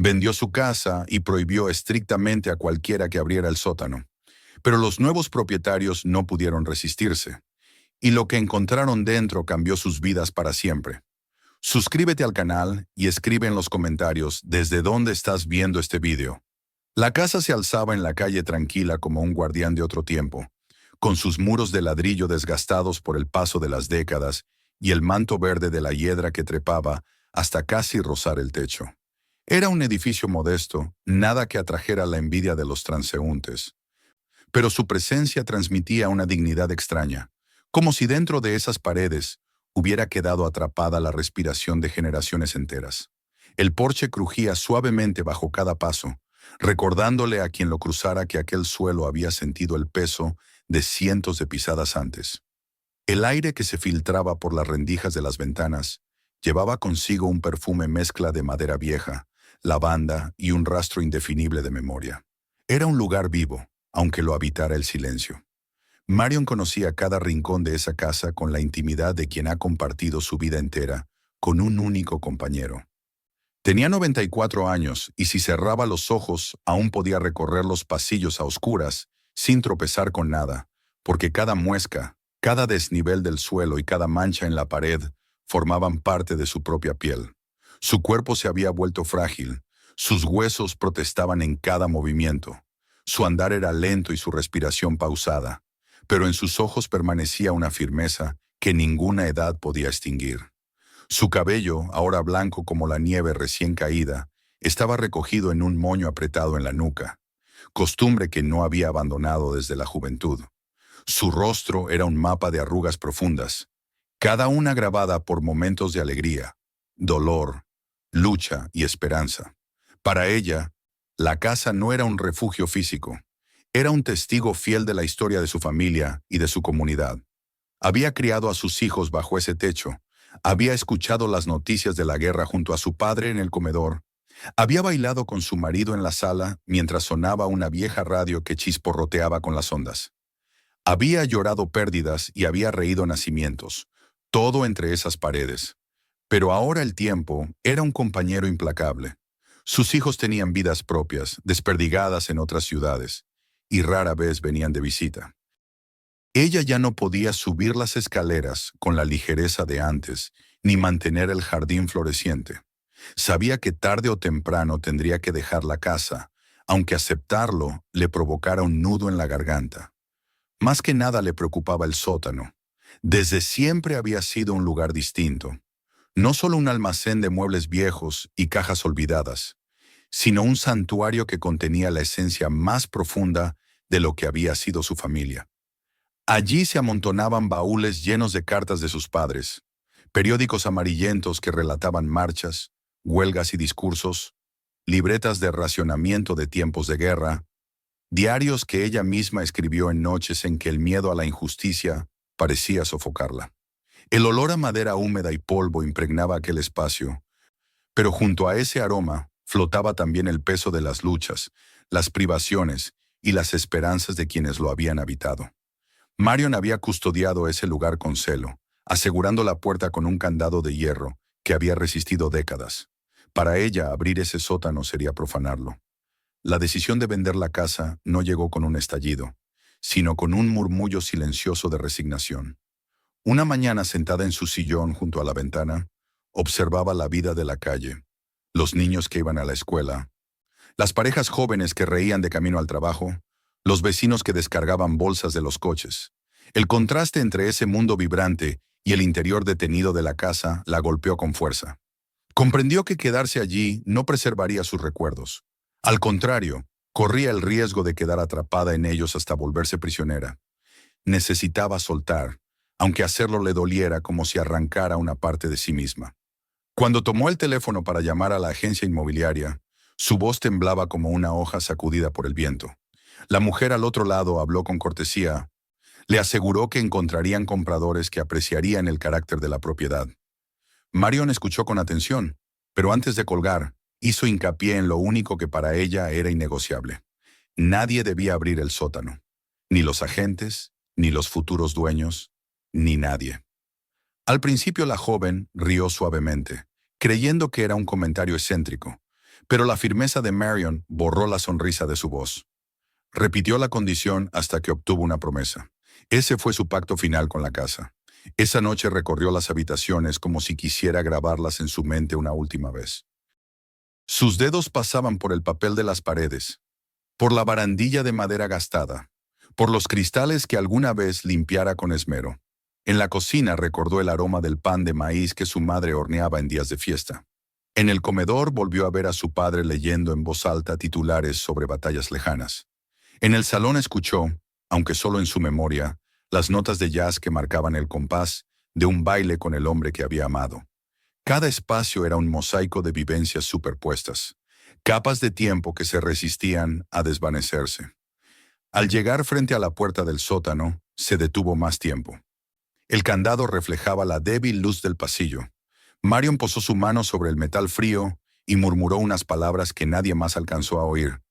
Vendió su casa y prohibió estrictamente a cualquiera que abriera el sótano. Pero los nuevos propietarios no pudieron resistirse, y lo que encontraron dentro cambió sus vidas para siempre. Suscríbete al canal y escribe en los comentarios desde dónde estás viendo este vídeo. La casa se alzaba en la calle tranquila como un guardián de otro tiempo, con sus muros de ladrillo desgastados por el paso de las décadas y el manto verde de la hiedra que trepaba hasta casi rozar el techo. Era un edificio modesto, nada que atrajera la envidia de los transeúntes. Pero su presencia transmitía una dignidad extraña, como si dentro de esas paredes hubiera quedado atrapada la respiración de generaciones enteras. El porche crujía suavemente bajo cada paso, recordándole a quien lo cruzara que aquel suelo había sentido el peso de cientos de pisadas antes. El aire que se filtraba por las rendijas de las ventanas llevaba consigo un perfume mezcla de madera vieja, lavanda y un rastro indefinible de memoria. Era un lugar vivo, aunque lo habitara el silencio. Marion conocía cada rincón de esa casa con la intimidad de quien ha compartido su vida entera con un único compañero. Tenía 94 años y si cerraba los ojos aún podía recorrer los pasillos a oscuras sin tropezar con nada, porque cada muesca, cada desnivel del suelo y cada mancha en la pared formaban parte de su propia piel. Su cuerpo se había vuelto frágil, sus huesos protestaban en cada movimiento. Su andar era lento y su respiración pausada, pero en sus ojos permanecía una firmeza que ninguna edad podía extinguir. Su cabello, ahora blanco como la nieve recién caída, estaba recogido en un moño apretado en la nuca, costumbre que no había abandonado desde la juventud. Su rostro era un mapa de arrugas profundas, cada una grabada por momentos de alegría, dolor, lucha y esperanza. Para ella, la casa no era un refugio físico, era un testigo fiel de la historia de su familia y de su comunidad. Había criado a sus hijos bajo ese techo, había escuchado las noticias de la guerra junto a su padre en el comedor, había bailado con su marido en la sala mientras sonaba una vieja radio que chisporroteaba con las ondas. Había llorado pérdidas y había reído nacimientos, todo entre esas paredes. Pero ahora el tiempo era un compañero implacable. Sus hijos tenían vidas propias, desperdigadas en otras ciudades, y rara vez venían de visita. Ella ya no podía subir las escaleras con la ligereza de antes, ni mantener el jardín floreciente. Sabía que tarde o temprano tendría que dejar la casa, aunque aceptarlo le provocara un nudo en la garganta. Más que nada le preocupaba el sótano. Desde siempre había sido un lugar distinto. No solo un almacén de muebles viejos y cajas olvidadas, sino un santuario que contenía la esencia más profunda de lo que había sido su familia. Allí se amontonaban baúles llenos de cartas de sus padres, periódicos amarillentos que relataban marchas, huelgas y discursos, libretas de racionamiento de tiempos de guerra, diarios que ella misma escribió en noches en que el miedo a la injusticia parecía sofocarla. El olor a madera húmeda y polvo impregnaba aquel espacio, pero junto a ese aroma flotaba también el peso de las luchas, las privaciones y las esperanzas de quienes lo habían habitado. Marion había custodiado ese lugar con celo, asegurando la puerta con un candado de hierro que había resistido décadas. Para ella, abrir ese sótano sería profanarlo. La decisión de vender la casa no llegó con un estallido, sino con un murmullo silencioso de resignación. Una mañana sentada en su sillón junto a la ventana, observaba la vida de la calle, los niños que iban a la escuela, las parejas jóvenes que reían de camino al trabajo, los vecinos que descargaban bolsas de los coches. El contraste entre ese mundo vibrante y el interior detenido de la casa la golpeó con fuerza. Comprendió que quedarse allí no preservaría sus recuerdos. Al contrario, corría el riesgo de quedar atrapada en ellos hasta volverse prisionera. Necesitaba soltar, aunque hacerlo le doliera como si arrancara una parte de sí misma. Cuando tomó el teléfono para llamar a la agencia inmobiliaria, su voz temblaba como una hoja sacudida por el viento. La mujer al otro lado habló con cortesía. Le aseguró que encontrarían compradores que apreciarían el carácter de la propiedad. Marion escuchó con atención, pero antes de colgar, hizo hincapié en lo único que para ella era innegociable. Nadie debía abrir el sótano. Ni los agentes, ni los futuros dueños, ni nadie. Al principio la joven rió suavemente, creyendo que era un comentario excéntrico, Pero la firmeza de Marion borró la sonrisa de su voz. Repitió la condición hasta que obtuvo una promesa. Ese fue su pacto final con la casa. Esa noche recorrió las habitaciones como si quisiera grabarlas en su mente una última vez. Sus dedos pasaban por el papel de las paredes, por la barandilla de madera gastada, por los cristales que alguna vez limpiara con esmero. En la cocina recordó el aroma del pan de maíz que su madre horneaba en días de fiesta. En el comedor volvió a ver a su padre leyendo en voz alta titulares sobre batallas lejanas. En el salón escuchó, aunque solo en su memoria, las notas de jazz que marcaban el compás de un baile con el hombre que había amado. Cada espacio era un mosaico de vivencias superpuestas, capas de tiempo que se resistían a desvanecerse. Al llegar frente a la puerta del sótano, se detuvo más tiempo. El candado reflejaba la débil luz del pasillo. Marion posó su mano sobre el metal frío y murmuró unas palabras que nadie más alcanzó a oír.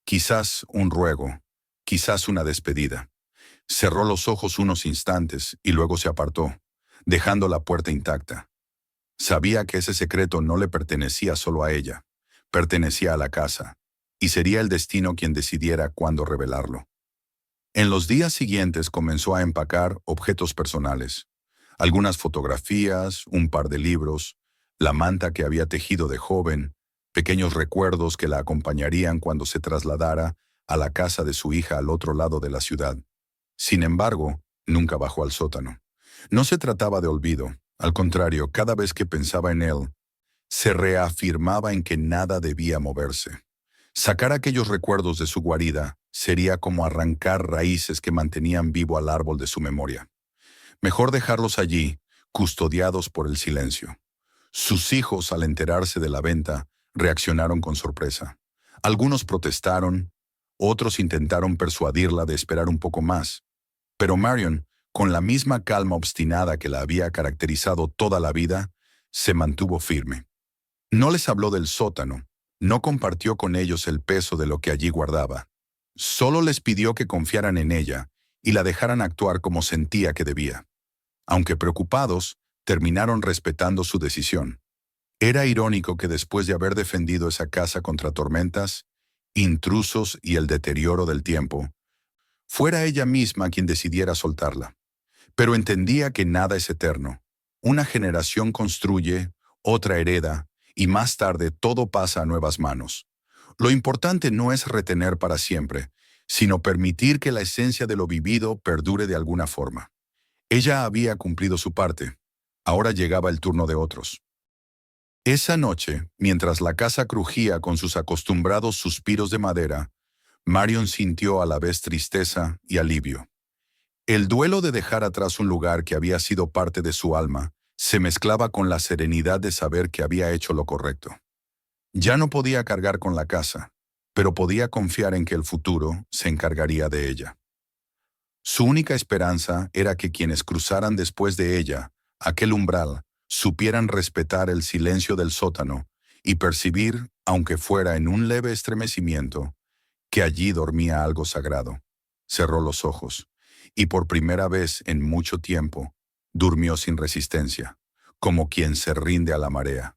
Quizás un ruego, quizás una despedida. Cerró los ojos unos instantes y luego se apartó, dejando la puerta intacta. Sabía que ese secreto no le pertenecía solo a ella, pertenecía a la casa, y sería el destino quien decidiera cuándo revelarlo. En los días siguientes comenzó a empacar objetos personales, algunas fotografías, un par de libros, la manta que había tejido de joven, pequeños recuerdos que la acompañarían cuando se trasladara a la casa de su hija al otro lado de la ciudad. Sin embargo, nunca bajó al sótano. No se trataba de olvido, al contrario, cada vez que pensaba en él, se reafirmaba en que nada debía moverse. Sacar aquellos recuerdos de su guarida sería como arrancar raíces que mantenían vivo al árbol de su memoria. Mejor dejarlos allí, custodiados por el silencio. Sus hijos, al enterarse de la venta, reaccionaron con sorpresa. Algunos protestaron, otros intentaron persuadirla de esperar un poco más. Pero Marion, con la misma calma obstinada que la había caracterizado toda la vida, se mantuvo firme. No les habló del sótano, no compartió con ellos el peso de lo que allí guardaba. Solo les pidió que confiaran en ella y la dejaran actuar como sentía que debía. Aunque preocupados, terminaron respetando su decisión. Era irónico que después de haber defendido esa casa contra tormentas, intrusos y el deterioro del tiempo, fuera ella misma quien decidiera soltarla. Pero entendía que nada es eterno. Una generación construye, otra hereda, y más tarde todo pasa a nuevas manos. Lo importante no es retener para siempre, sino permitir que la esencia de lo vivido perdure de alguna forma. Ella había cumplido su parte. Ahora llegaba el turno de otros. Esa noche, mientras la casa crujía con sus acostumbrados suspiros de madera, Marion sintió a la vez tristeza y alivio. El duelo de dejar atrás un lugar que había sido parte de su alma se mezclaba con la serenidad de saber que había hecho lo correcto. Ya no podía cargar con la casa, pero podía confiar en que el futuro se encargaría de ella. Su única esperanza era que quienes cruzaran después de ella aquel umbral supieran respetar el silencio del sótano y percibir, aunque fuera en un leve estremecimiento, que allí dormía algo sagrado. Cerró los ojos, y por primera vez en mucho tiempo, durmió sin resistencia, como quien se rinde a la marea.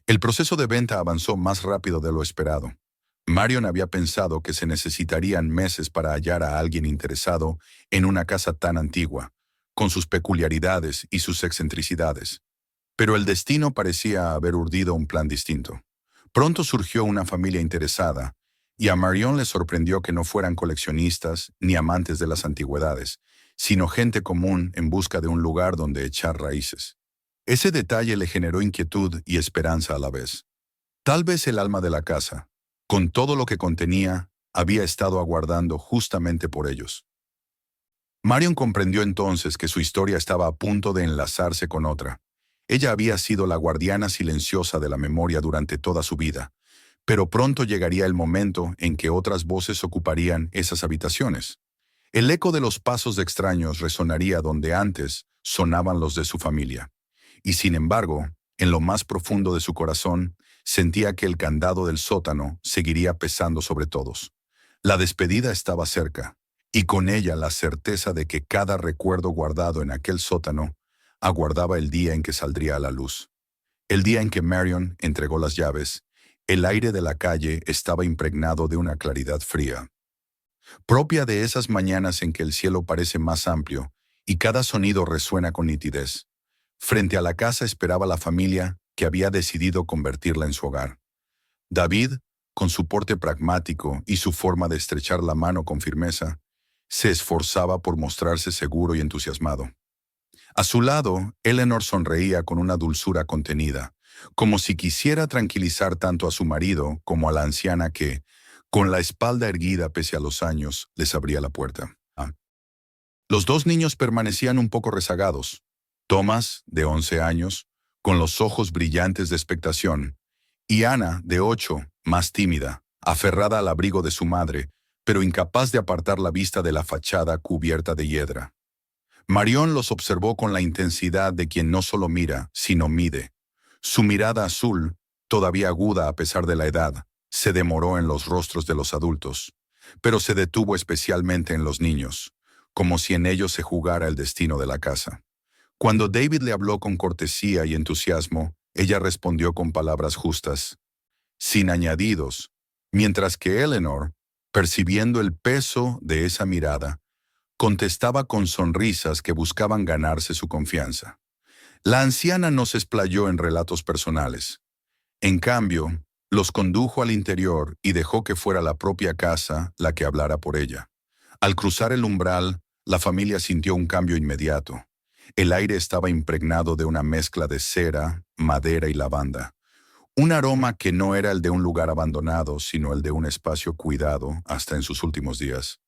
El proceso de venta avanzó más rápido de lo esperado. Marion había pensado que se necesitarían meses para hallar a alguien interesado en una casa tan antigua, con sus peculiaridades y sus excentricidades. Pero el destino parecía haber urdido un plan distinto. Pronto surgió una familia interesada, y a Marion le sorprendió que no fueran coleccionistas ni amantes de las antigüedades, sino gente común en busca de un lugar donde echar raíces. Ese detalle le generó inquietud y esperanza a la vez. Tal vez el alma de la casa, con todo lo que contenía, había estado aguardando justamente por ellos. Marion comprendió entonces que su historia estaba a punto de enlazarse con otra. Ella había sido la guardiana silenciosa de la memoria durante toda su vida, pero pronto llegaría el momento en que otras voces ocuparían esas habitaciones. El eco de los pasos de extraños resonaría donde antes sonaban los de su familia. Y sin embargo, en lo más profundo de su corazón, sentía que el candado del sótano seguiría pesando sobre todos. La despedida estaba cerca, y con ella la certeza de que cada recuerdo guardado en aquel sótano aguardaba el día en que saldría a la luz. El día en que Marion entregó las llaves, El aire de la calle estaba impregnado de una claridad fría, propia de esas mañanas en que el cielo parece más amplio y cada sonido resuena con nitidez. Frente a la casa esperaba la familia que había decidido convertirla en su hogar. David, con su porte pragmático y su forma de estrechar la mano con firmeza, se esforzaba por mostrarse seguro y entusiasmado. A su lado, Eleanor sonreía con una dulzura contenida, como si quisiera tranquilizar tanto a su marido como a la anciana que, con la espalda erguida pese a los años, les abría la puerta. Los dos niños permanecían un poco rezagados. Thomas, de 11 años, con los ojos brillantes de expectación, y Ana, de 8, más tímida, aferrada al abrigo de su madre, pero incapaz de apartar la vista de la fachada cubierta de hiedra. Marion los observó con la intensidad de quien no solo mira, sino mide. Su mirada azul, todavía aguda a pesar de la edad, se demoró en los rostros de los adultos, pero se detuvo especialmente en los niños, como si en ellos se jugara el destino de la casa. Cuando David le habló con cortesía y entusiasmo, ella respondió con palabras justas, sin añadidos, mientras que Eleanor, percibiendo el peso de esa mirada, contestaba con sonrisas que buscaban ganarse su confianza. La anciana no se explayó en relatos personales. En cambio, los condujo al interior y dejó que fuera la propia casa la que hablara por ella. Al cruzar el umbral, la familia sintió un cambio inmediato. El aire estaba impregnado de una mezcla de cera, madera y lavanda. Un aroma que no era el de un lugar abandonado, sino el de un espacio cuidado hasta en sus últimos días.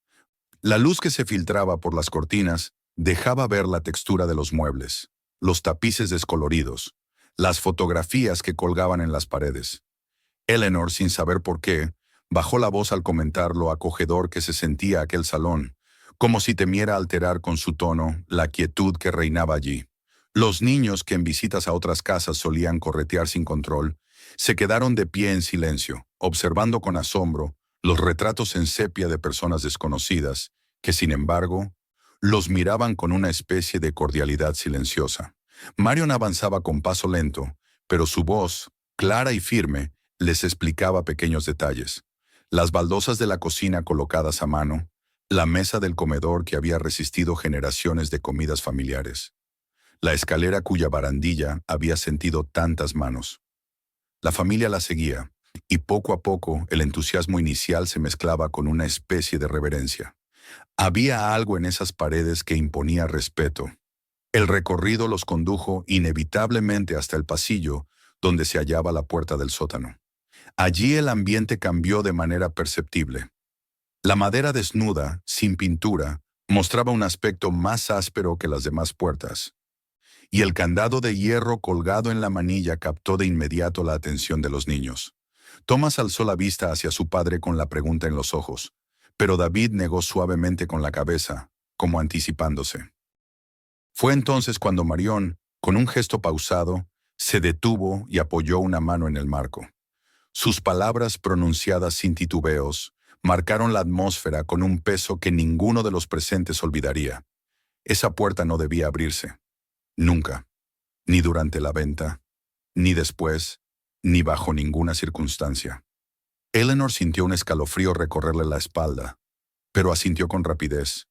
La luz que se filtraba por las cortinas dejaba ver la textura de los muebles, los tapices descoloridos, las fotografías que colgaban en las paredes. Eleanor, sin saber por qué, bajó la voz al comentar lo acogedor que se sentía aquel salón, como si temiera alterar con su tono la quietud que reinaba allí. Los niños, que en visitas a otras casas solían corretear sin control, se quedaron de pie en silencio, observando con asombro los retratos en sepia de personas desconocidas, que sin embargo, los miraban con una especie de cordialidad silenciosa. Marion avanzaba con paso lento, pero su voz, clara y firme, les explicaba pequeños detalles. Las baldosas de la cocina colocadas a mano, la mesa del comedor que había resistido generaciones de comidas familiares, la escalera cuya barandilla había sentido tantas manos. La familia la seguía, y poco a poco el entusiasmo inicial se mezclaba con una especie de reverencia. Había algo en esas paredes que imponía respeto. El recorrido los condujo inevitablemente hasta el pasillo donde se hallaba la puerta del sótano. Allí el ambiente cambió de manera perceptible. La madera desnuda, sin pintura, mostraba un aspecto más áspero que las demás puertas, y el candado de hierro colgado en la manilla captó de inmediato la atención de los niños. Thomas alzó la vista hacia su padre con la pregunta en los ojos, pero David negó suavemente con la cabeza, como anticipándose. Fue entonces cuando Marion, con un gesto pausado, se detuvo y apoyó una mano en el marco. Sus palabras, pronunciadas sin titubeos, marcaron la atmósfera con un peso que ninguno de los presentes olvidaría. Esa puerta no debía abrirse. Nunca. Ni durante la venta, ni después, ni bajo ninguna circunstancia. Eleanor sintió un escalofrío recorrerle la espalda, pero asintió con rapidez,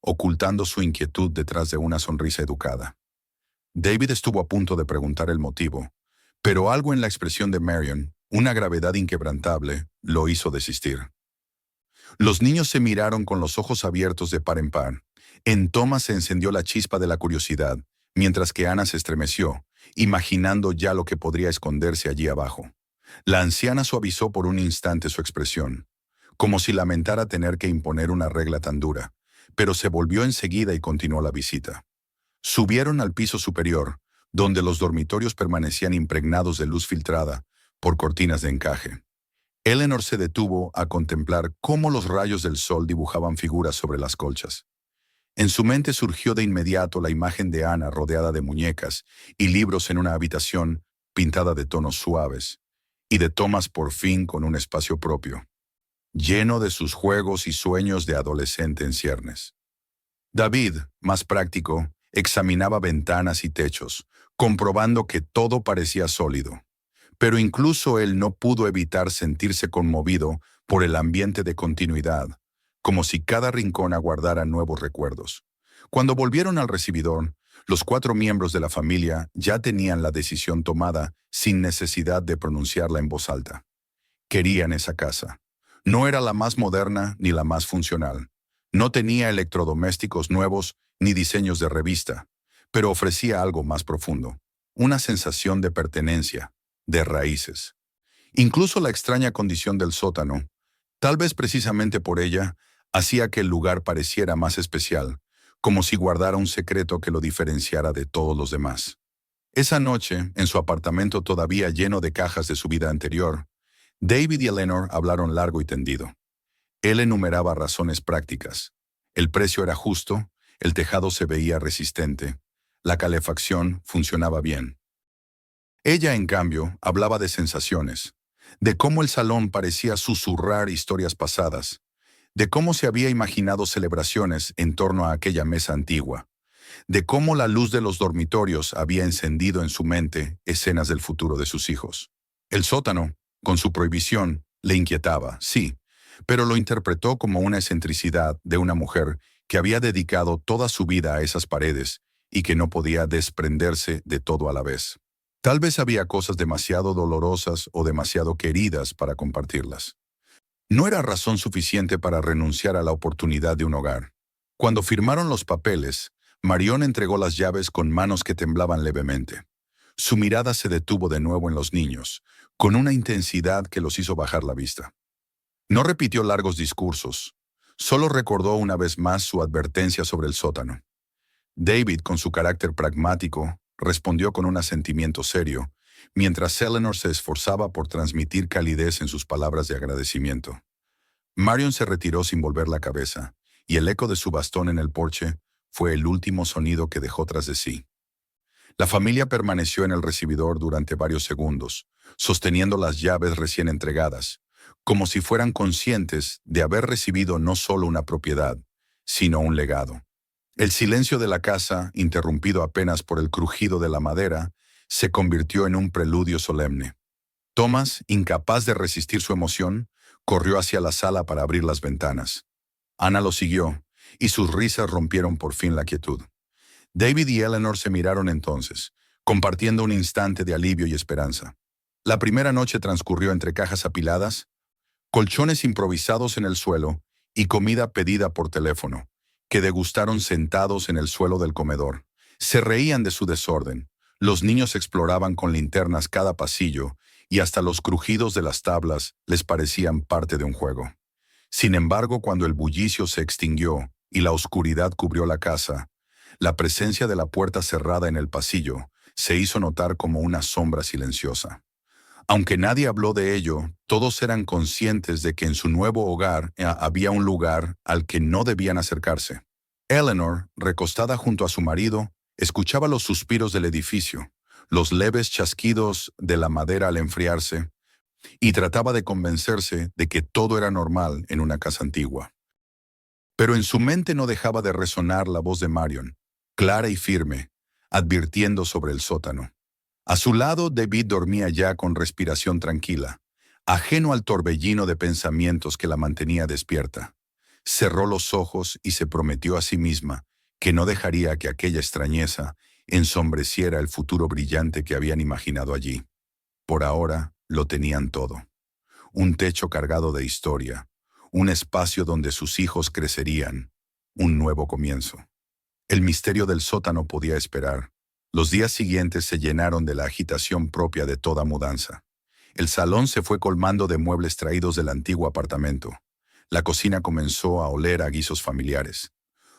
ocultando su inquietud detrás de una sonrisa educada. David estuvo a punto de preguntar el motivo, pero algo en la expresión de Marion, una gravedad inquebrantable, lo hizo desistir. Los niños se miraron con los ojos abiertos de par en par. En Thomas se encendió la chispa de la curiosidad, mientras que Ana se estremeció, imaginando ya lo que podría esconderse allí abajo. La anciana suavizó por un instante su expresión, como si lamentara tener que imponer una regla tan dura, pero se volvió enseguida y continuó la visita. Subieron al piso superior, donde los dormitorios permanecían impregnados de luz filtrada por cortinas de encaje. Eleanor se detuvo a contemplar cómo los rayos del sol dibujaban figuras sobre las colchas. En su mente surgió de inmediato la imagen de Ana rodeada de muñecas y libros en una habitación pintada de tonos suaves, y de Thomas por fin con un espacio propio, lleno de sus juegos y sueños de adolescente en ciernes. David, más práctico, examinaba ventanas y techos, comprobando que todo parecía sólido. Pero incluso él no pudo evitar sentirse conmovido por el ambiente de continuidad, como si cada rincón aguardara nuevos recuerdos. Cuando volvieron al recibidor, los 4 miembros de la familia ya tenían la decisión tomada sin necesidad de pronunciarla en voz alta. Querían esa casa. No era la más moderna ni la más funcional. No tenía electrodomésticos nuevos ni diseños de revista, pero ofrecía algo más profundo, una sensación de pertenencia, de raíces. Incluso la extraña condición del sótano, tal vez precisamente por ella, hacía que el lugar pareciera más especial, como si guardara un secreto que lo diferenciara de todos los demás. Esa noche, en su apartamento todavía lleno de cajas de su vida anterior, David y Eleanor hablaron largo y tendido. Él enumeraba razones prácticas. El precio era justo, el tejado se veía resistente, la calefacción funcionaba bien. Ella, en cambio, hablaba de sensaciones, de cómo el salón parecía susurrar historias pasadas, de cómo se había imaginado celebraciones en torno a aquella mesa antigua, de cómo la luz de los dormitorios había encendido en su mente escenas del futuro de sus hijos. El sótano, con su prohibición, le inquietaba, sí, pero lo interpretó como una excentricidad de una mujer que había dedicado toda su vida a esas paredes y que no podía desprenderse de todo a la vez. Tal vez había cosas demasiado dolorosas o demasiado queridas para compartirlas. No era razón suficiente para renunciar a la oportunidad de un hogar. Cuando firmaron los papeles, Marion entregó las llaves con manos que temblaban levemente. Su mirada se detuvo de nuevo en los niños, con una intensidad que los hizo bajar la vista. No repitió largos discursos, solo recordó una vez más su advertencia sobre el sótano. David, con su carácter pragmático, respondió con un asentimiento serio, mientras Eleanor se esforzaba por transmitir calidez en sus palabras de agradecimiento. Marion se retiró sin volver la cabeza, y el eco de su bastón en el porche fue el último sonido que dejó tras de sí. La familia permaneció en el recibidor durante varios segundos, sosteniendo las llaves recién entregadas, como si fueran conscientes de haber recibido no solo una propiedad, sino un legado. El silencio de la casa, interrumpido apenas por el crujido de la madera, se convirtió en un preludio solemne. Thomas, incapaz de resistir su emoción, corrió hacia la sala para abrir las ventanas. Ana lo siguió, y sus risas rompieron por fin la quietud. David y Eleanor se miraron entonces, compartiendo un instante de alivio y esperanza. La primera noche transcurrió entre cajas apiladas, colchones improvisados en el suelo y comida pedida por teléfono, que degustaron sentados en el suelo del comedor. Se reían de su desorden. Los niños exploraban con linternas cada pasillo y hasta los crujidos de las tablas les parecían parte de un juego. Sin embargo, cuando el bullicio se extinguió y la oscuridad cubrió la casa, la presencia de la puerta cerrada en el pasillo se hizo notar como una sombra silenciosa. Aunque nadie habló de ello, todos eran conscientes de que en su nuevo hogar había un lugar al que no debían acercarse. Eleanor, recostada junto a su marido, escuchaba los suspiros del edificio, los leves chasquidos de la madera al enfriarse, y trataba de convencerse de que todo era normal en una casa antigua. Pero en su mente no dejaba de resonar la voz de Marion, clara y firme, advirtiendo sobre el sótano. A su lado, David dormía ya con respiración tranquila, ajeno al torbellino de pensamientos que la mantenía despierta. Cerró los ojos y se prometió a sí misma que no dejaría que aquella extrañeza ensombreciera el futuro brillante que habían imaginado allí. Por ahora, lo tenían todo. Un techo cargado de historia, un espacio donde sus hijos crecerían, un nuevo comienzo. El misterio del sótano podía esperar. Los días siguientes se llenaron de la agitación propia de toda mudanza. El salón se fue colmando de muebles traídos del antiguo apartamento. La cocina comenzó a oler a guisos familiares.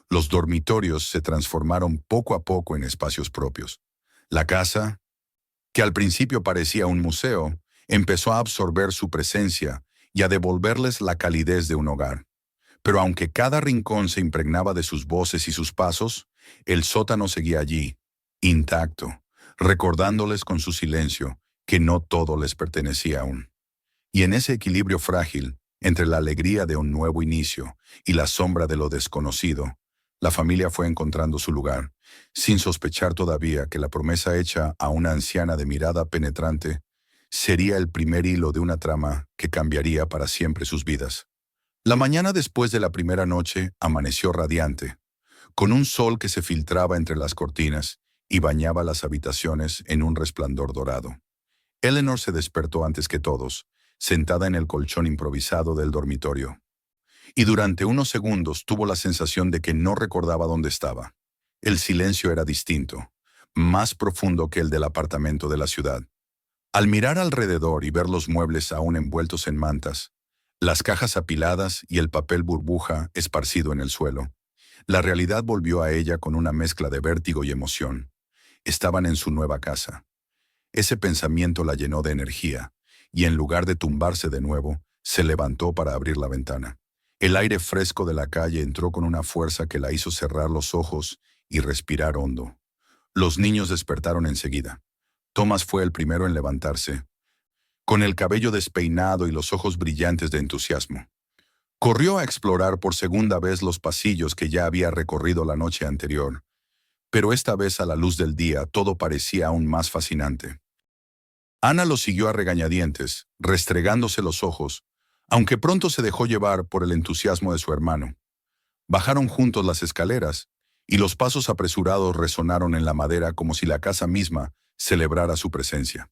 Los dormitorios se transformaron poco a poco en espacios propios. La casa, que al principio parecía un museo, empezó a absorber su presencia y a devolverles la calidez de un hogar. Pero aunque cada rincón se impregnaba de sus voces y sus pasos, el sótano seguía allí, intacto, recordándoles con su silencio que no todo les pertenecía aún. Y en ese equilibrio frágil, entre la alegría de un nuevo inicio y la sombra de lo desconocido, la familia fue encontrando su lugar, sin sospechar todavía que la promesa hecha a una anciana de mirada penetrante sería el primer hilo de una trama que cambiaría para siempre sus vidas. La mañana después de la primera noche amaneció radiante, con un sol que se filtraba entre las cortinas y bañaba las habitaciones en un resplandor dorado. Eleanor se despertó antes que todos, sentada en el colchón improvisado del dormitorio. Y durante unos segundos tuvo la sensación de que no recordaba dónde estaba. El silencio era distinto, más profundo que el del apartamento de la ciudad. Al mirar alrededor y ver los muebles aún envueltos en mantas, las cajas apiladas y el papel burbuja esparcido en el suelo, la realidad volvió a ella con una mezcla de vértigo y emoción. Estaban en su nueva casa. Ese pensamiento la llenó de energía, y en lugar de tumbarse de nuevo, se levantó para abrir la ventana. El aire fresco de la calle entró con una fuerza que la hizo cerrar los ojos y respirar hondo. Los niños despertaron enseguida. Thomas fue el primero en levantarse, con el cabello despeinado y los ojos brillantes de entusiasmo. Corrió a explorar por segunda vez los pasillos que ya había recorrido la noche anterior, pero esta vez a la luz del día todo parecía aún más fascinante. Ana lo siguió a regañadientes, restregándose los ojos, aunque pronto se dejó llevar por el entusiasmo de su hermano. Bajaron juntos las escaleras, y los pasos apresurados resonaron en la madera como si la casa misma celebrara su presencia.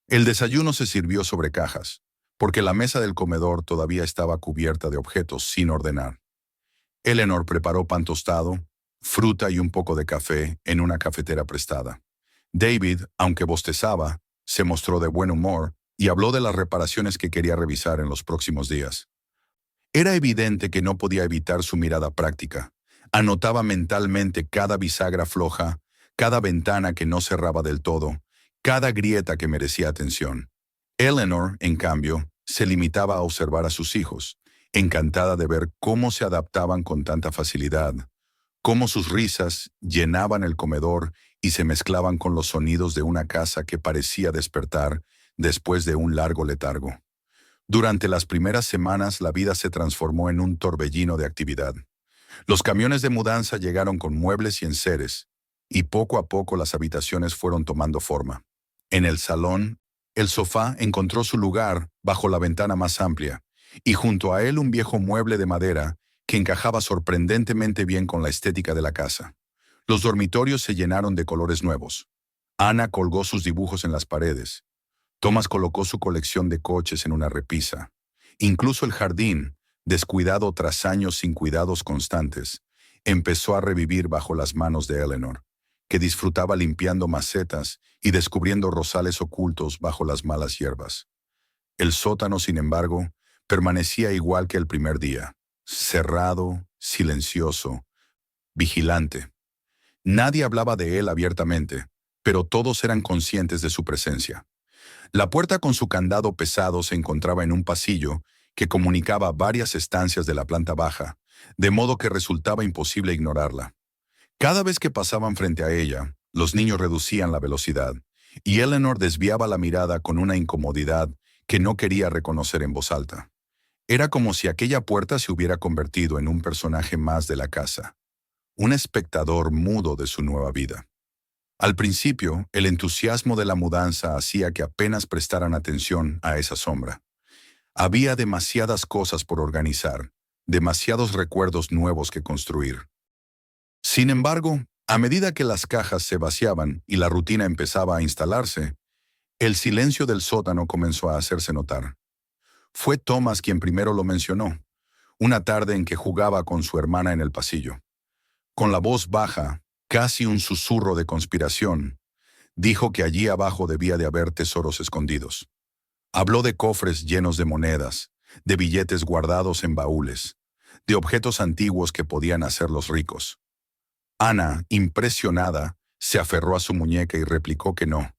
El desayuno se sirvió sobre cajas, porque la mesa del comedor todavía estaba cubierta de objetos sin ordenar. Eleanor preparó pan tostado, fruta y un poco de café en una cafetera prestada. David, aunque bostezaba, se mostró de buen humor y habló de las reparaciones que quería revisar en los próximos días. Era evidente que no podía evitar su mirada práctica. Anotaba mentalmente cada bisagra floja, cada ventana que no cerraba del todo, cada grieta que merecía atención. Eleanor, en cambio, se limitaba a observar a sus hijos, encantada de ver cómo se adaptaban con tanta facilidad, cómo sus risas llenaban el comedor y se mezclaban con los sonidos de una casa que parecía despertar después de un largo letargo. Durante las primeras semanas la vida se transformó en un torbellino de actividad. Los camiones de mudanza llegaron con muebles y enseres, y poco a poco las habitaciones fueron tomando forma. En el salón, el sofá encontró su lugar bajo la ventana más amplia, y junto a él un viejo mueble de madera que encajaba sorprendentemente bien con la estética de la casa. Los dormitorios se llenaron de colores nuevos. Ana colgó sus dibujos en las paredes. Thomas colocó su colección de coches en una repisa. Incluso el jardín, descuidado tras años sin cuidados constantes, empezó a revivir bajo las manos de Eleanor, que disfrutaba limpiando macetas y descubriendo rosales ocultos bajo las malas hierbas. El sótano, sin embargo, permanecía igual que el primer día, cerrado, silencioso, vigilante. Nadie hablaba de él abiertamente, pero todos eran conscientes de su presencia. La puerta con su candado pesado se encontraba en un pasillo que comunicaba varias estancias de la planta baja, de modo que resultaba imposible ignorarla. Cada vez que pasaban frente a ella, los niños reducían la velocidad, y Eleanor desviaba la mirada con una incomodidad que no quería reconocer en voz alta. Era como si aquella puerta se hubiera convertido en un personaje más de la casa, un espectador mudo de su nueva vida. Al principio, el entusiasmo de la mudanza hacía que apenas prestaran atención a esa sombra. Había demasiadas cosas por organizar, demasiados recuerdos nuevos que construir. Sin embargo, a medida que las cajas se vaciaban y la rutina empezaba a instalarse, el silencio del sótano comenzó a hacerse notar. Fue Thomas quien primero lo mencionó, una tarde en que jugaba con su hermana en el pasillo. Con la voz baja, casi un susurro de conspiración, dijo que allí abajo debía de haber tesoros escondidos. Habló de cofres llenos de monedas, de billetes guardados en baúles, de objetos antiguos que podían hacerlos ricos. Ana, impresionada, se aferró a su muñeca y replicó que no,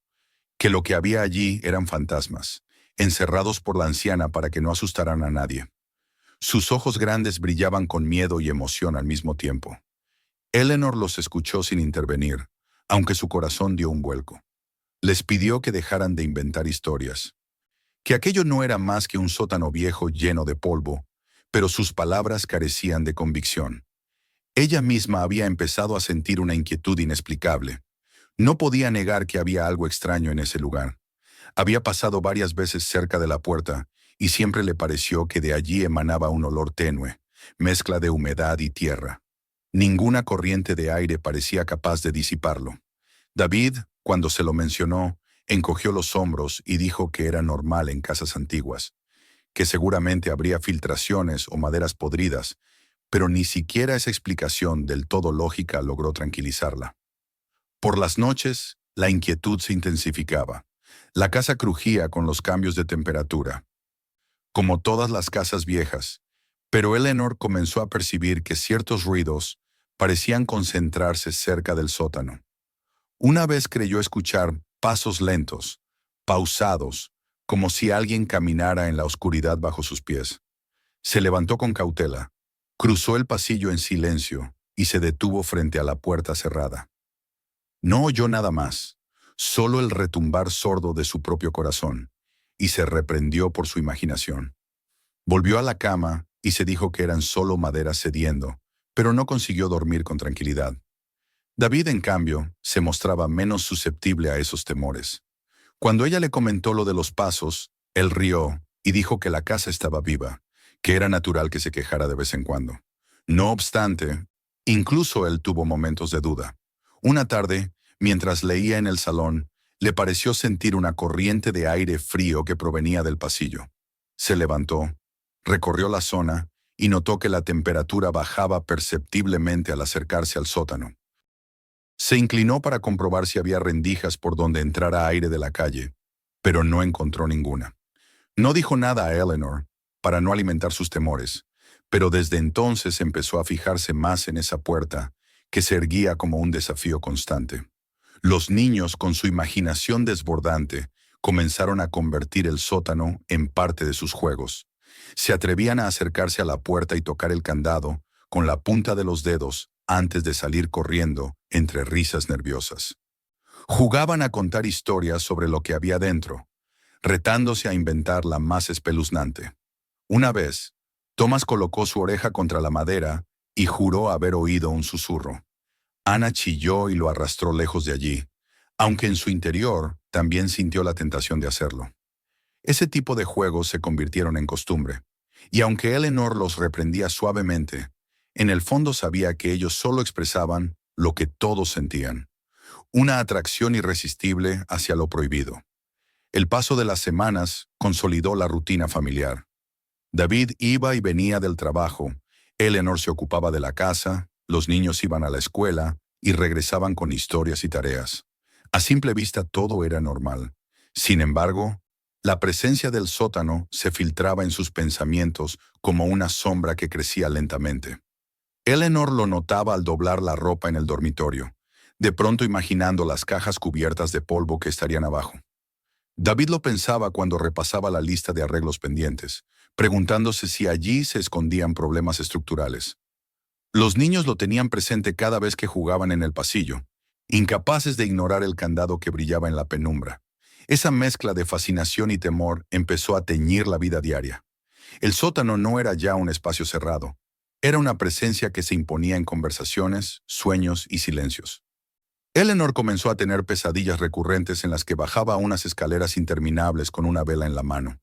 que lo que había allí eran fantasmas, encerrados por la anciana para que no asustaran a nadie. Sus ojos grandes brillaban con miedo y emoción al mismo tiempo. Eleanor los escuchó sin intervenir, aunque su corazón dio un vuelco. Les pidió que dejaran de inventar historias, que aquello no era más que un sótano viejo lleno de polvo, pero sus palabras carecían de convicción. Ella misma había empezado a sentir una inquietud inexplicable. No podía negar que había algo extraño en ese lugar. Había pasado varias veces cerca de la puerta y siempre le pareció que de allí emanaba un olor tenue, mezcla de humedad y tierra. Ninguna corriente de aire parecía capaz de disiparlo. David, cuando se lo mencionó, encogió los hombros y dijo que era normal en casas antiguas, que seguramente habría filtraciones o maderas podridas, pero ni siquiera esa explicación del todo lógica logró tranquilizarla. Por las noches, la inquietud se intensificaba. La casa crujía con los cambios de temperatura, como todas las casas viejas, pero Eleanor comenzó a percibir que ciertos ruidos parecían concentrarse cerca del sótano. Una vez creyó escuchar pasos lentos, pausados, como si alguien caminara en la oscuridad bajo sus pies. Se levantó con cautela, cruzó el pasillo en silencio y se detuvo frente a la puerta cerrada. No oyó nada más, solo el retumbar sordo de su propio corazón, y se reprendió por su imaginación. Volvió a la cama y se dijo que eran solo maderas cediendo, pero no consiguió dormir con tranquilidad. David, en cambio, se mostraba menos susceptible a esos temores. Cuando ella le comentó lo de los pasos, él rió y dijo que la casa estaba viva, que era natural que se quejara de vez en cuando. No obstante, incluso él tuvo momentos de duda. Una tarde, mientras leía en el salón, le pareció sentir una corriente de aire frío que provenía del pasillo. Se levantó, recorrió la zona y notó que la temperatura bajaba perceptiblemente al acercarse al sótano. Se inclinó para comprobar si había rendijas por donde entrara aire de la calle, pero no encontró ninguna. No dijo nada a Eleanor, para no alimentar sus temores, pero desde entonces empezó a fijarse más en esa puerta, que se erguía como un desafío constante. Los niños, con su imaginación desbordante, comenzaron a convertir el sótano en parte de sus juegos. Se atrevían a acercarse a la puerta y tocar el candado con la punta de los dedos antes de salir corriendo entre risas nerviosas. Jugaban a contar historias sobre lo que había dentro, retándose a inventar la más espeluznante. Una vez, Thomas colocó su oreja contra la madera y juró haber oído un susurro. Ana chilló y lo arrastró lejos de allí, aunque en su interior también sintió la tentación de hacerlo. Ese tipo de juegos se convirtieron en costumbre, y aunque Eleanor los reprendía suavemente, en el fondo sabía que ellos solo expresaban lo que todos sentían, una atracción irresistible hacia lo prohibido. El paso de las semanas consolidó la rutina familiar. David iba y venía del trabajo, Eleanor se ocupaba de la casa, los niños iban a la escuela y regresaban con historias y tareas. A simple vista todo era normal. Sin embargo, la presencia del sótano se filtraba en sus pensamientos como una sombra que crecía lentamente. Eleanor lo notaba al doblar la ropa en el dormitorio, de pronto imaginando las cajas cubiertas de polvo que estarían abajo. David lo pensaba cuando repasaba la lista de arreglos pendientes, preguntándose si allí se escondían problemas estructurales. Los niños lo tenían presente cada vez que jugaban en el pasillo, incapaces de ignorar el candado que brillaba en la penumbra. Esa mezcla de fascinación y temor empezó a teñir la vida diaria. El sótano no era ya un espacio cerrado. Era una presencia que se imponía en conversaciones, sueños y silencios. Eleanor comenzó a tener pesadillas recurrentes en las que bajaba unas escaleras interminables con una vela en la mano.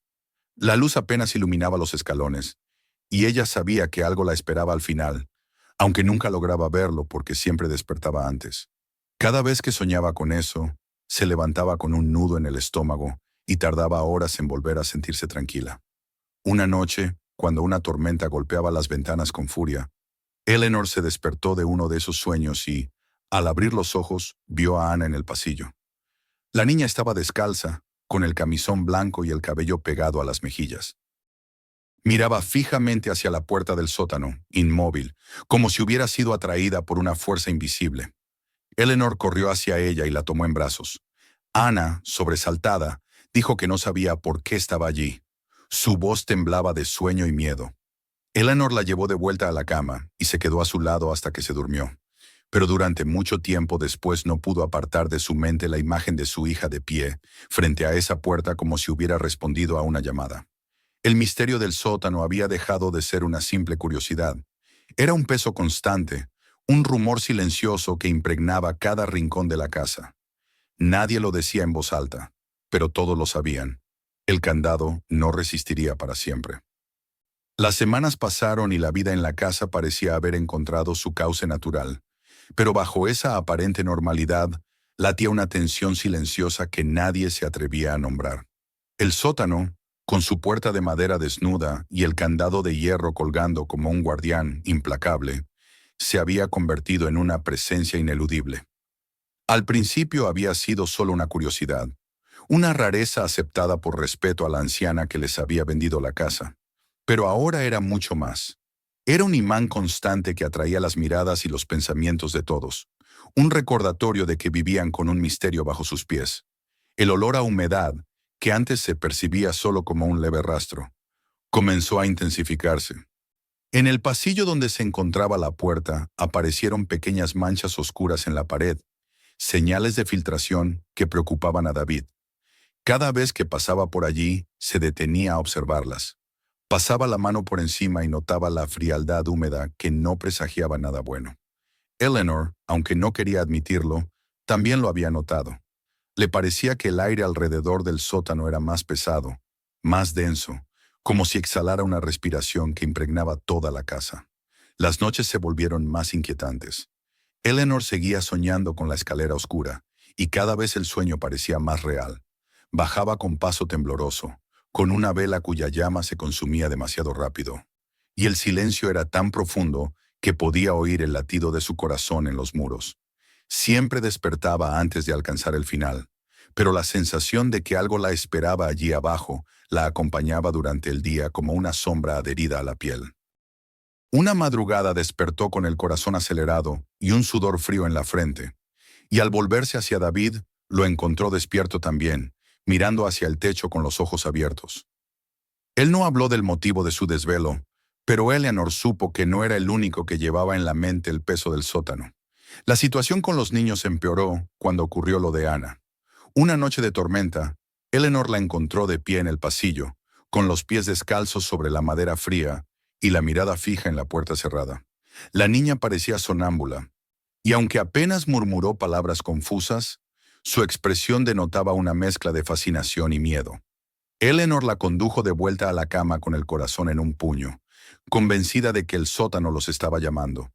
La luz apenas iluminaba los escalones, y ella sabía que algo la esperaba al final, aunque nunca lograba verlo porque siempre despertaba antes. Cada vez que soñaba con eso, se levantaba con un nudo en el estómago y tardaba horas en volver a sentirse tranquila. Una noche, cuando una tormenta golpeaba las ventanas con furia, Eleanor se despertó de uno de esos sueños y, al abrir los ojos, vio a Ana en el pasillo. La niña estaba descalza, con el camisón blanco y el cabello pegado a las mejillas. Miraba fijamente hacia la puerta del sótano, inmóvil, como si hubiera sido atraída por una fuerza invisible. Eleanor corrió hacia ella y la tomó en brazos. Ana, sobresaltada, dijo que no sabía por qué estaba allí. Su voz temblaba de sueño y miedo. Eleanor la llevó de vuelta a la cama y se quedó a su lado hasta que se durmió. Pero durante mucho tiempo después no pudo apartar de su mente la imagen de su hija de pie, frente a esa puerta como si hubiera respondido a una llamada. El misterio del sótano había dejado de ser una simple curiosidad. Era un peso constante, un rumor silencioso que impregnaba cada rincón de la casa. Nadie lo decía en voz alta, pero todos lo sabían. El candado no resistiría para siempre. Las semanas pasaron y la vida en la casa parecía haber encontrado su cauce natural, pero bajo esa aparente normalidad latía una tensión silenciosa que nadie se atrevía a nombrar. El sótano, con su puerta de madera desnuda y el candado de hierro colgando como un guardián implacable, se había convertido en una presencia ineludible. Al principio había sido solo una curiosidad, una rareza aceptada por respeto a la anciana que les había vendido la casa. Pero ahora era mucho más. Era un imán constante que atraía las miradas y los pensamientos de todos, un recordatorio de que vivían con un misterio bajo sus pies. El olor a humedad, que antes se percibía solo como un leve rastro, comenzó a intensificarse. En el pasillo donde se encontraba la puerta aparecieron pequeñas manchas oscuras en la pared, señales de filtración que preocupaban a David. Cada vez que pasaba por allí, se detenía a observarlas. Pasaba la mano por encima y notaba la frialdad húmeda que no presagiaba nada bueno. Eleanor, aunque no quería admitirlo, también lo había notado. Le parecía que el aire alrededor del sótano era más pesado, más denso, como si exhalara una respiración que impregnaba toda la casa. Las noches se volvieron más inquietantes. Eleanor seguía soñando con la escalera oscura, y cada vez el sueño parecía más real. Bajaba con paso tembloroso, con una vela cuya llama se consumía demasiado rápido. Y el silencio era tan profundo que podía oír el latido de su corazón en los muros. Siempre despertaba antes de alcanzar el final, pero la sensación de que algo la esperaba allí abajo la acompañaba durante el día como una sombra adherida a la piel. Una madrugada despertó con el corazón acelerado y un sudor frío en la frente, y al volverse hacia David, lo encontró despierto también, mirando hacia el techo con los ojos abiertos. Él no habló del motivo de su desvelo, pero Eleanor supo que no era el único que llevaba en la mente el peso del sótano. La situación con los niños empeoró cuando ocurrió lo de Ana. Una noche de tormenta, Eleanor la encontró de pie en el pasillo, con los pies descalzos sobre la madera fría y la mirada fija en la puerta cerrada. La niña parecía sonámbula, y aunque apenas murmuró palabras confusas, su expresión denotaba una mezcla de fascinación y miedo. Eleanor la condujo de vuelta a la cama con el corazón en un puño, convencida de que el sótano los estaba llamando,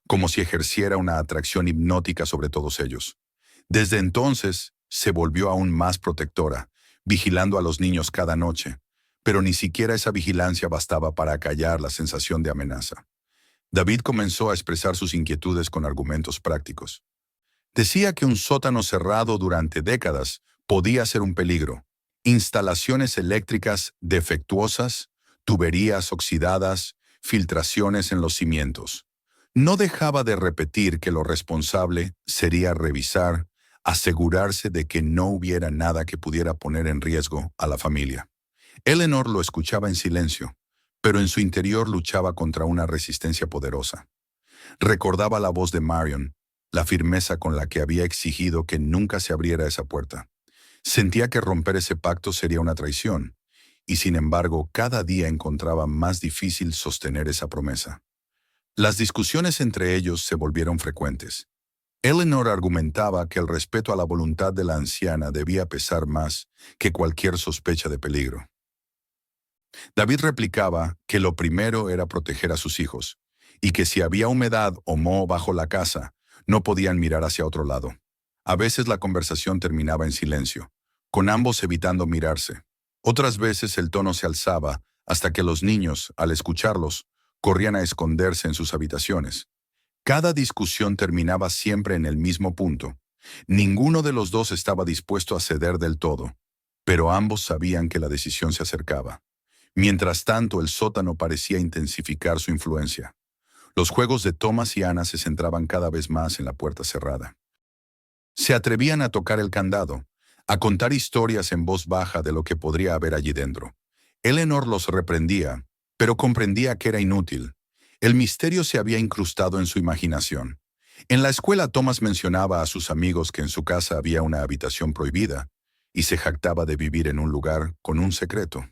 como si ejerciera una atracción hipnótica sobre todos ellos. Desde entonces, se volvió aún más protectora, vigilando a los niños cada noche, pero ni siquiera esa vigilancia bastaba para acallar la sensación de amenaza. David comenzó a expresar sus inquietudes con argumentos prácticos. Decía que un sótano cerrado durante décadas podía ser un peligro. Instalaciones eléctricas defectuosas, tuberías oxidadas, filtraciones en los cimientos. No dejaba de repetir que lo responsable sería revisar, asegurarse de que no hubiera nada que pudiera poner en riesgo a la familia. Eleanor lo escuchaba en silencio, pero en su interior luchaba contra una resistencia poderosa. Recordaba la voz de Marion, la firmeza con la que había exigido que nunca se abriera esa puerta. Sentía que romper ese pacto sería una traición, y sin embargo cada día encontraba más difícil sostener esa promesa. Las discusiones entre ellos se volvieron frecuentes. Eleanor argumentaba que el respeto a la voluntad de la anciana debía pesar más que cualquier sospecha de peligro. David replicaba que lo primero era proteger a sus hijos, y que si había humedad o moho bajo la casa, no podían mirar hacia otro lado. A veces la conversación terminaba en silencio, con ambos evitando mirarse. Otras veces el tono se alzaba hasta que los niños, al escucharlos, corrían a esconderse en sus habitaciones. Cada discusión terminaba siempre en el mismo punto. Ninguno de los dos estaba dispuesto a ceder del todo, pero ambos sabían que la decisión se acercaba. Mientras tanto, el sótano parecía intensificar su influencia. Los juegos de Thomas y Ana se centraban cada vez más en la puerta cerrada. Se atrevían a tocar el candado, a contar historias en voz baja de lo que podría haber allí dentro. Eleanor los reprendía, pero comprendía que era inútil. El misterio se había incrustado en su imaginación. En la escuela Thomas mencionaba a sus amigos que en su casa había una habitación prohibida, y se jactaba de vivir en un lugar con un secreto.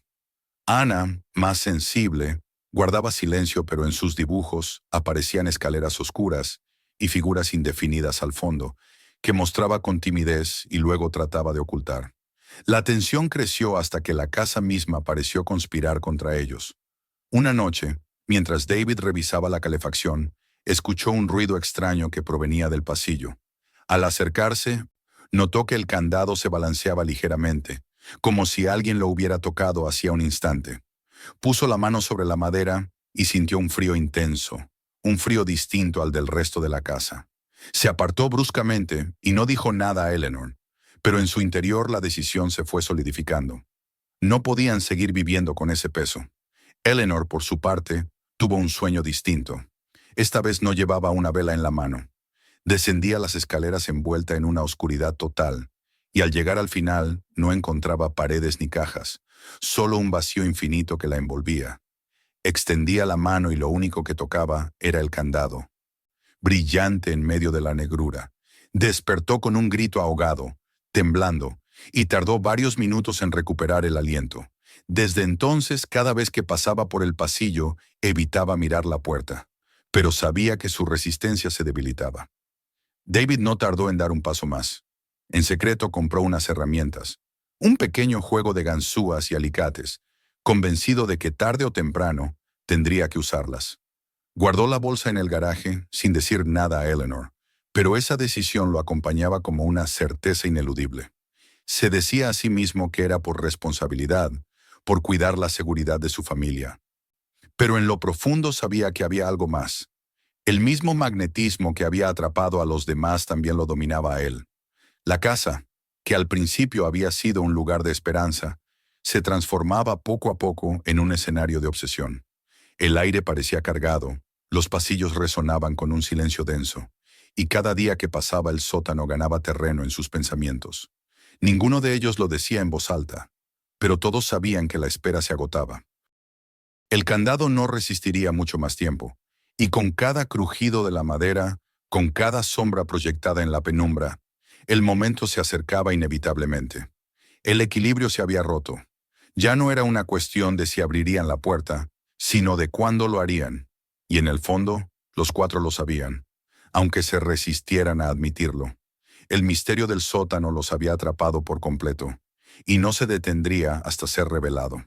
Ana, más sensible, guardaba silencio, pero en sus dibujos aparecían escaleras oscuras y figuras indefinidas al fondo, que mostraba con timidez y luego trataba de ocultar. La tensión creció hasta que la casa misma pareció conspirar contra ellos. Una noche, mientras David revisaba la calefacción, escuchó un ruido extraño que provenía del pasillo. Al acercarse, notó que el candado se balanceaba ligeramente, como si alguien lo hubiera tocado hacía un instante. Puso la mano sobre la madera y sintió un frío intenso, un frío distinto al del resto de la casa. Se apartó bruscamente y no dijo nada a Eleanor, pero en su interior la decisión se fue solidificando. No podían seguir viviendo con ese peso. Eleanor, por su parte, tuvo un sueño distinto. Esta vez no llevaba una vela en la mano. Descendía las escaleras envuelta en una oscuridad total, y al llegar al final no encontraba paredes ni cajas, solo un vacío infinito que la envolvía. Extendía la mano y lo único que tocaba era el candado, brillante en medio de la negrura. Despertó con un grito ahogado, temblando, y tardó varios minutos en recuperar el aliento. Desde entonces, cada vez que pasaba por el pasillo, evitaba mirar la puerta, pero sabía que su resistencia se debilitaba. David no tardó en dar un paso más. En secreto compró unas herramientas, un pequeño juego de ganzúas y alicates, convencido de que tarde o temprano tendría que usarlas. Guardó la bolsa en el garaje sin decir nada a Eleanor, pero esa decisión lo acompañaba como una certeza ineludible. Se decía a sí mismo que era por responsabilidad, por cuidar la seguridad de su familia. Pero en lo profundo sabía que había algo más. El mismo magnetismo que había atrapado a los demás también lo dominaba a él. La casa, que al principio había sido un lugar de esperanza, se transformaba poco a poco en un escenario de obsesión. El aire parecía cargado, los pasillos resonaban con un silencio denso, y cada día que pasaba el sótano ganaba terreno en sus pensamientos. Ninguno de ellos lo decía en voz alta, pero todos sabían que la espera se agotaba. El candado no resistiría mucho más tiempo, y con cada crujido de la madera, con cada sombra proyectada en la penumbra, el momento se acercaba inevitablemente. El equilibrio se había roto. Ya no era una cuestión de si abrirían la puerta, sino de cuándo lo harían. Y en el fondo, los cuatro lo sabían, aunque se resistieran a admitirlo. El misterio del sótano los había atrapado por completo, y no se detendría hasta ser revelado.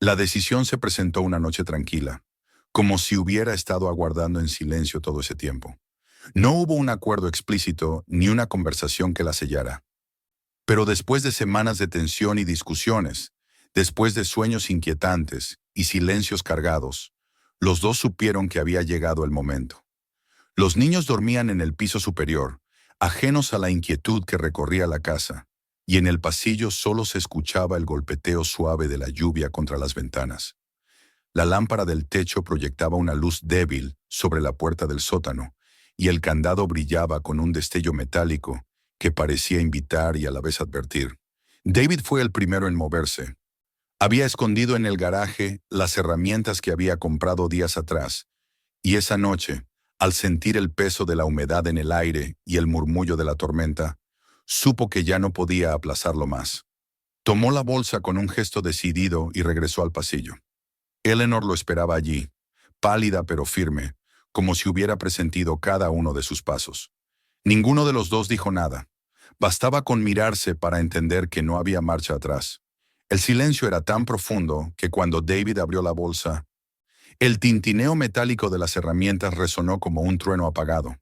La decisión se presentó una noche tranquila, como si hubiera estado aguardando en silencio todo ese tiempo. No hubo un acuerdo explícito ni una conversación que la sellara. Pero después de semanas de tensión y discusiones, después de sueños inquietantes y silencios cargados, los dos supieron que había llegado el momento. Los niños dormían en el piso superior, ajenos a la inquietud que recorría la casa, y en el pasillo solo se escuchaba el golpeteo suave de la lluvia contra las ventanas. La lámpara del techo proyectaba una luz débil sobre la puerta del sótano, y el candado brillaba con un destello metálico que parecía invitar y a la vez advertir. David fue el primero en moverse. Había escondido en el garaje las herramientas que había comprado días atrás, y esa noche, al sentir el peso de la humedad en el aire y el murmullo de la tormenta, supo que ya no podía aplazarlo más. Tomó la bolsa con un gesto decidido y regresó al pasillo. Eleanor lo esperaba allí, pálida pero firme, como si hubiera presentido cada uno de sus pasos. Ninguno de los dos dijo nada. Bastaba con mirarse para entender que no había marcha atrás. El silencio era tan profundo que cuando David abrió la bolsa, el tintineo metálico de las herramientas resonó como un trueno apagado.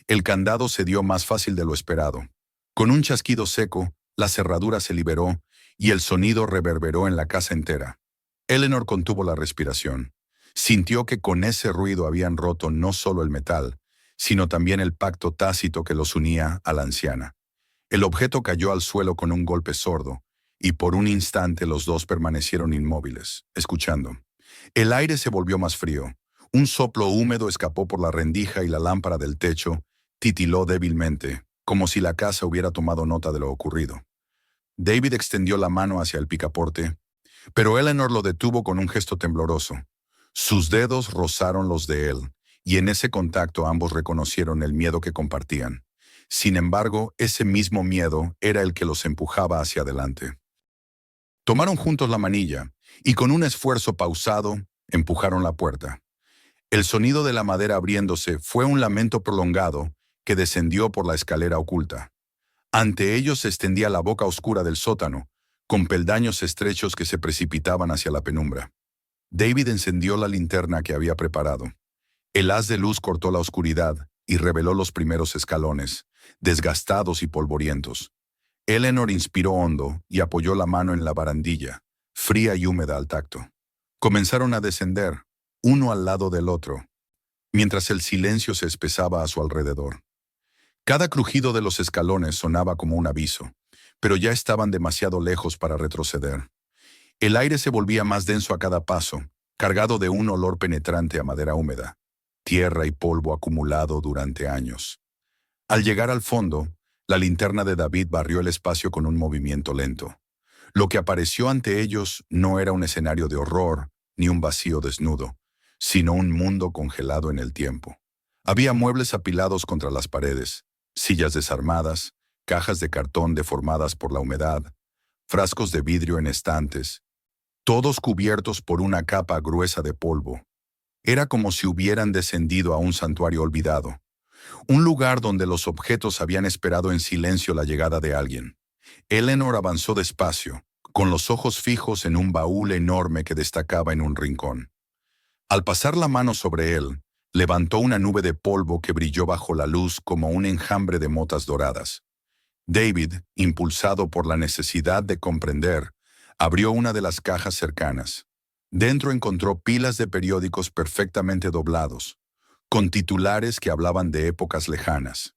El candado se dio más fácil de lo esperado. Con un chasquido seco, la cerradura se liberó y el sonido reverberó en la casa entera. Eleanor contuvo la respiración. Sintió que con ese ruido habían roto no solo el metal, sino también el pacto tácito que los unía a la anciana. El objeto cayó al suelo con un golpe sordo, y por un instante los dos permanecieron inmóviles, escuchando. El aire se volvió más frío. Un soplo húmedo escapó por la rendija y la lámpara del techo titiló débilmente, como si la casa hubiera tomado nota de lo ocurrido. David extendió la mano hacia el picaporte, pero Eleanor lo detuvo con un gesto tembloroso. Sus dedos rozaron los de él, y en ese contacto ambos reconocieron el miedo que compartían. Sin embargo, ese mismo miedo era el que los empujaba hacia adelante. Tomaron juntos la manilla, y con un esfuerzo pausado, empujaron la puerta. El sonido de la madera abriéndose fue un lamento prolongado que descendió por la escalera oculta. Ante ellos se extendía la boca oscura del sótano, con peldaños estrechos que se precipitaban hacia la penumbra. David encendió la linterna que había preparado. El haz de luz cortó la oscuridad y reveló los primeros escalones, desgastados y polvorientos. Eleanor inspiró hondo y apoyó la mano en la barandilla, fría y húmeda al tacto. Comenzaron a descender, uno al lado del otro, mientras el silencio se espesaba a su alrededor. Cada crujido de los escalones sonaba como un aviso, pero ya estaban demasiado lejos para retroceder. El aire se volvía más denso a cada paso, cargado de un olor penetrante a madera húmeda, tierra y polvo acumulado durante años. Al llegar al fondo, la linterna de David barrió el espacio con un movimiento lento. Lo que apareció ante ellos no era un escenario de horror ni un vacío desnudo, sino un mundo congelado en el tiempo. Había muebles apilados contra las paredes, sillas desarmadas, cajas de cartón deformadas por la humedad, frascos de vidrio en estantes, todos cubiertos por una capa gruesa de polvo. Era como si hubieran descendido a un santuario olvidado, un lugar donde los objetos habían esperado en silencio la llegada de alguien. Eleanor avanzó despacio, con los ojos fijos en un baúl enorme que destacaba en un rincón. Al pasar la mano sobre él, levantó una nube de polvo que brilló bajo la luz como un enjambre de motas doradas. David, impulsado por la necesidad de comprender, abrió una de las cajas cercanas. Dentro encontró pilas de periódicos perfectamente doblados, con titulares que hablaban de épocas lejanas,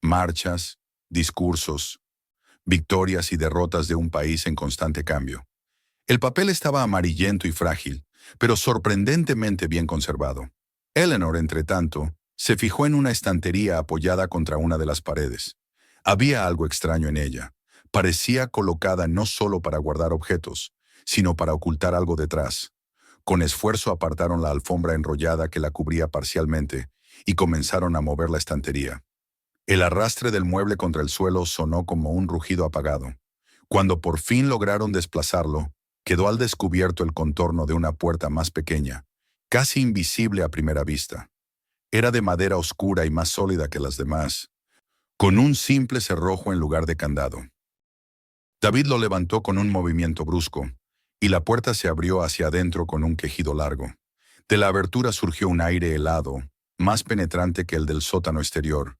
marchas, discursos, victorias y derrotas de un país en constante cambio. El papel estaba amarillento y frágil, pero sorprendentemente bien conservado. Eleanor, entretanto, se fijó en una estantería apoyada contra una de las paredes. Había algo extraño en ella. Parecía colocada no solo para guardar objetos, sino para ocultar algo detrás. Con esfuerzo apartaron la alfombra enrollada que la cubría parcialmente y comenzaron a mover la estantería. El arrastre del mueble contra el suelo sonó como un rugido apagado. Cuando por fin lograron desplazarlo, quedó al descubierto el contorno de una puerta más pequeña, casi invisible a primera vista. Era de madera oscura y más sólida que las demás, con un simple cerrojo en lugar de candado. David lo levantó con un movimiento brusco, y la puerta se abrió hacia adentro con un quejido largo. De la abertura surgió un aire helado, más penetrante que el del sótano exterior,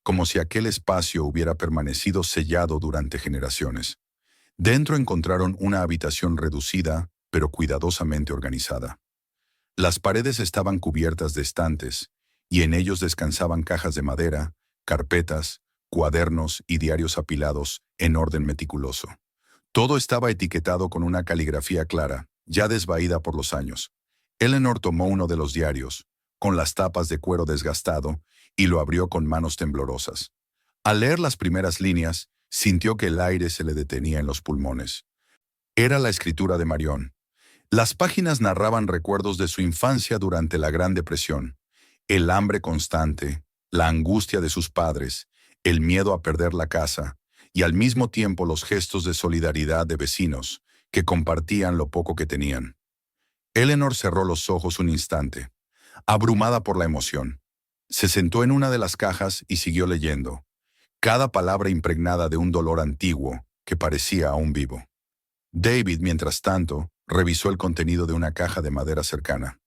como si aquel espacio hubiera permanecido sellado durante generaciones. Dentro encontraron una habitación reducida, pero cuidadosamente organizada. Las paredes estaban cubiertas de estantes, y en ellos descansaban cajas de madera, carpetas, cuadernos y diarios apilados en orden meticuloso. Todo estaba etiquetado con una caligrafía clara, ya desvaída por los años. Eleanor tomó uno de los diarios, con las tapas de cuero desgastado, y lo abrió con manos temblorosas. Al leer las primeras líneas, sintió que el aire se le detenía en los pulmones. Era la escritura de Marion. Las páginas narraban recuerdos de su infancia durante la Gran Depresión, el hambre constante, la angustia de sus padres, el miedo a perder la casa, y al mismo tiempo los gestos de solidaridad de vecinos que compartían lo poco que tenían. Eleanor cerró los ojos un instante, abrumada por la emoción. Se sentó en una de las cajas y siguió leyendo, cada palabra impregnada de un dolor antiguo que parecía aún vivo. David, mientras tanto, revisó el contenido de una caja de madera cercana.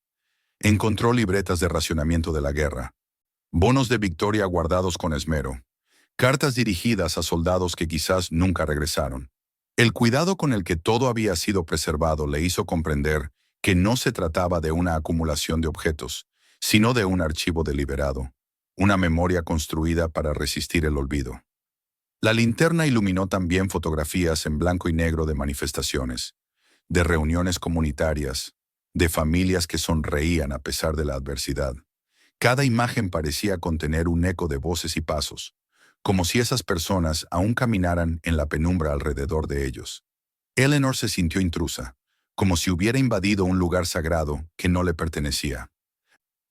Encontró libretas de racionamiento de la guerra, bonos de victoria guardados con esmero, cartas dirigidas a soldados que quizás nunca regresaron. El cuidado con el que todo había sido preservado le hizo comprender que no se trataba de una acumulación de objetos, sino de un archivo deliberado, una memoria construida para resistir el olvido. La linterna iluminó también fotografías en blanco y negro de manifestaciones, de reuniones comunitarias, de familias que sonreían a pesar de la adversidad. Cada imagen parecía contener un eco de voces y pasos, como si esas personas aún caminaran en la penumbra alrededor de ellos. Eleanor se sintió intrusa, como si hubiera invadido un lugar sagrado que no le pertenecía.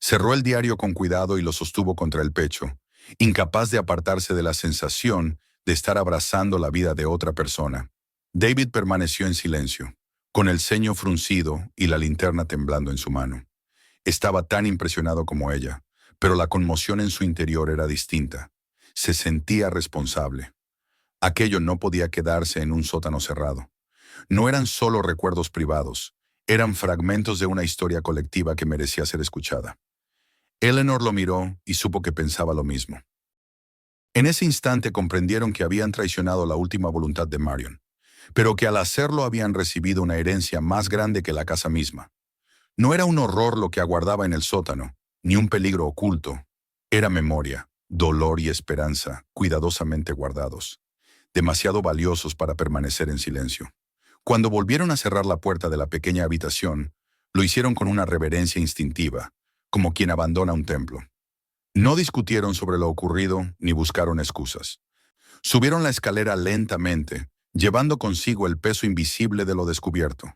Cerró el diario con cuidado y lo sostuvo contra el pecho, incapaz de apartarse de la sensación de estar abrazando la vida de otra persona. David permaneció en silencio, con el ceño fruncido y la linterna temblando en su mano. Estaba tan impresionado como ella, pero la conmoción en su interior era distinta. Se sentía responsable. Aquello no podía quedarse en un sótano cerrado. No eran solo recuerdos privados, eran fragmentos de una historia colectiva que merecía ser escuchada. Eleanor lo miró y supo que pensaba lo mismo. En ese instante comprendieron que habían traicionado la última voluntad de Marion, pero que al hacerlo habían recibido una herencia más grande que la casa misma. No era un horror lo que aguardaba en el sótano, ni un peligro oculto. Era memoria, dolor y esperanza, cuidadosamente guardados, demasiado valiosos para permanecer en silencio. Cuando volvieron a cerrar la puerta de la pequeña habitación, lo hicieron con una reverencia instintiva, como quien abandona un templo. No discutieron sobre lo ocurrido ni buscaron excusas. Subieron la escalera lentamente, llevando consigo el peso invisible de lo descubierto.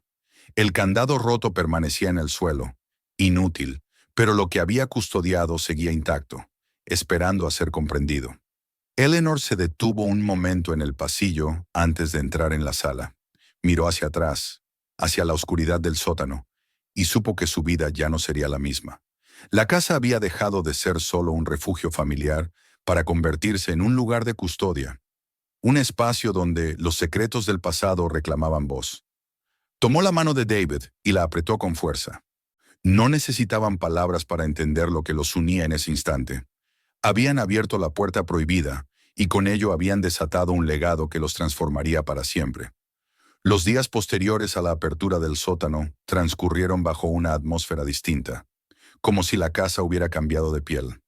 El candado roto permanecía en el suelo, inútil, pero lo que había custodiado seguía intacto, esperando a ser comprendido. Eleanor se detuvo un momento en el pasillo antes de entrar en la sala. Miró hacia atrás, hacia la oscuridad del sótano, y supo que su vida ya no sería la misma. La casa había dejado de ser solo un refugio familiar para convertirse en un lugar de custodia, un espacio donde los secretos del pasado reclamaban voz. Tomó la mano de David y la apretó con fuerza. No necesitaban palabras para entender lo que los unía en ese instante. Habían abierto la puerta prohibida y con ello habían desatado un legado que los transformaría para siempre. Los días posteriores a la apertura del sótano transcurrieron bajo una atmósfera distinta, como si la casa hubiera cambiado de piel.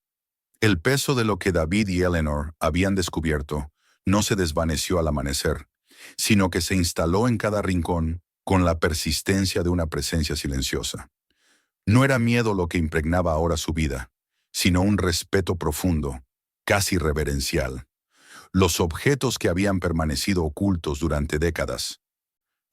El peso de lo que David y Eleanor habían descubierto no se desvaneció al amanecer, sino que se instaló en cada rincón con la persistencia de una presencia silenciosa. No era miedo lo que impregnaba ahora su vida, sino un respeto profundo, casi reverencial. Los objetos que habían permanecido ocultos durante décadas,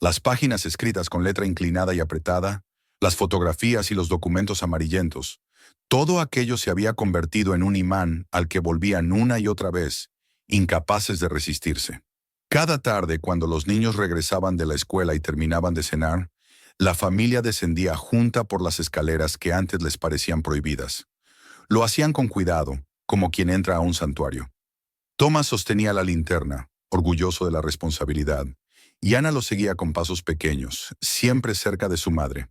las páginas escritas con letra inclinada y apretada, las fotografías y los documentos amarillentos, todo aquello se había convertido en un imán al que volvían una y otra vez, incapaces de resistirse. Cada tarde, cuando los niños regresaban de la escuela y terminaban de cenar, la familia descendía junta por las escaleras que antes les parecían prohibidas. Lo hacían con cuidado, como quien entra a un santuario. Thomas sostenía la linterna, orgulloso de la responsabilidad, y Ana lo seguía con pasos pequeños, siempre cerca de su madre.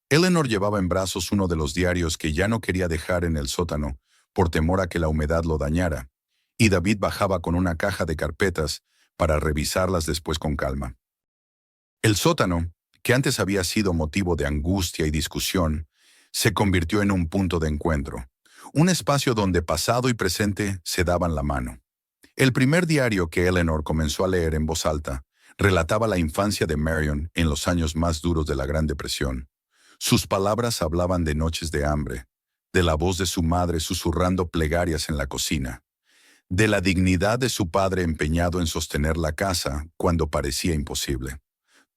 Eleanor llevaba en brazos uno de los diarios que ya no quería dejar en el sótano, por temor a que la humedad lo dañara, y David bajaba con una caja de carpetas para revisarlas después con calma. El sótano, que antes había sido motivo de angustia y discusión, se convirtió en un punto de encuentro, un espacio donde pasado y presente se daban la mano. El primer diario que Eleanor comenzó a leer en voz alta relataba la infancia de Marion en los años más duros de la Gran Depresión. Sus palabras hablaban de noches de hambre, de la voz de su madre susurrando plegarias en la cocina, de la dignidad de su padre empeñado en sostener la casa cuando parecía imposible.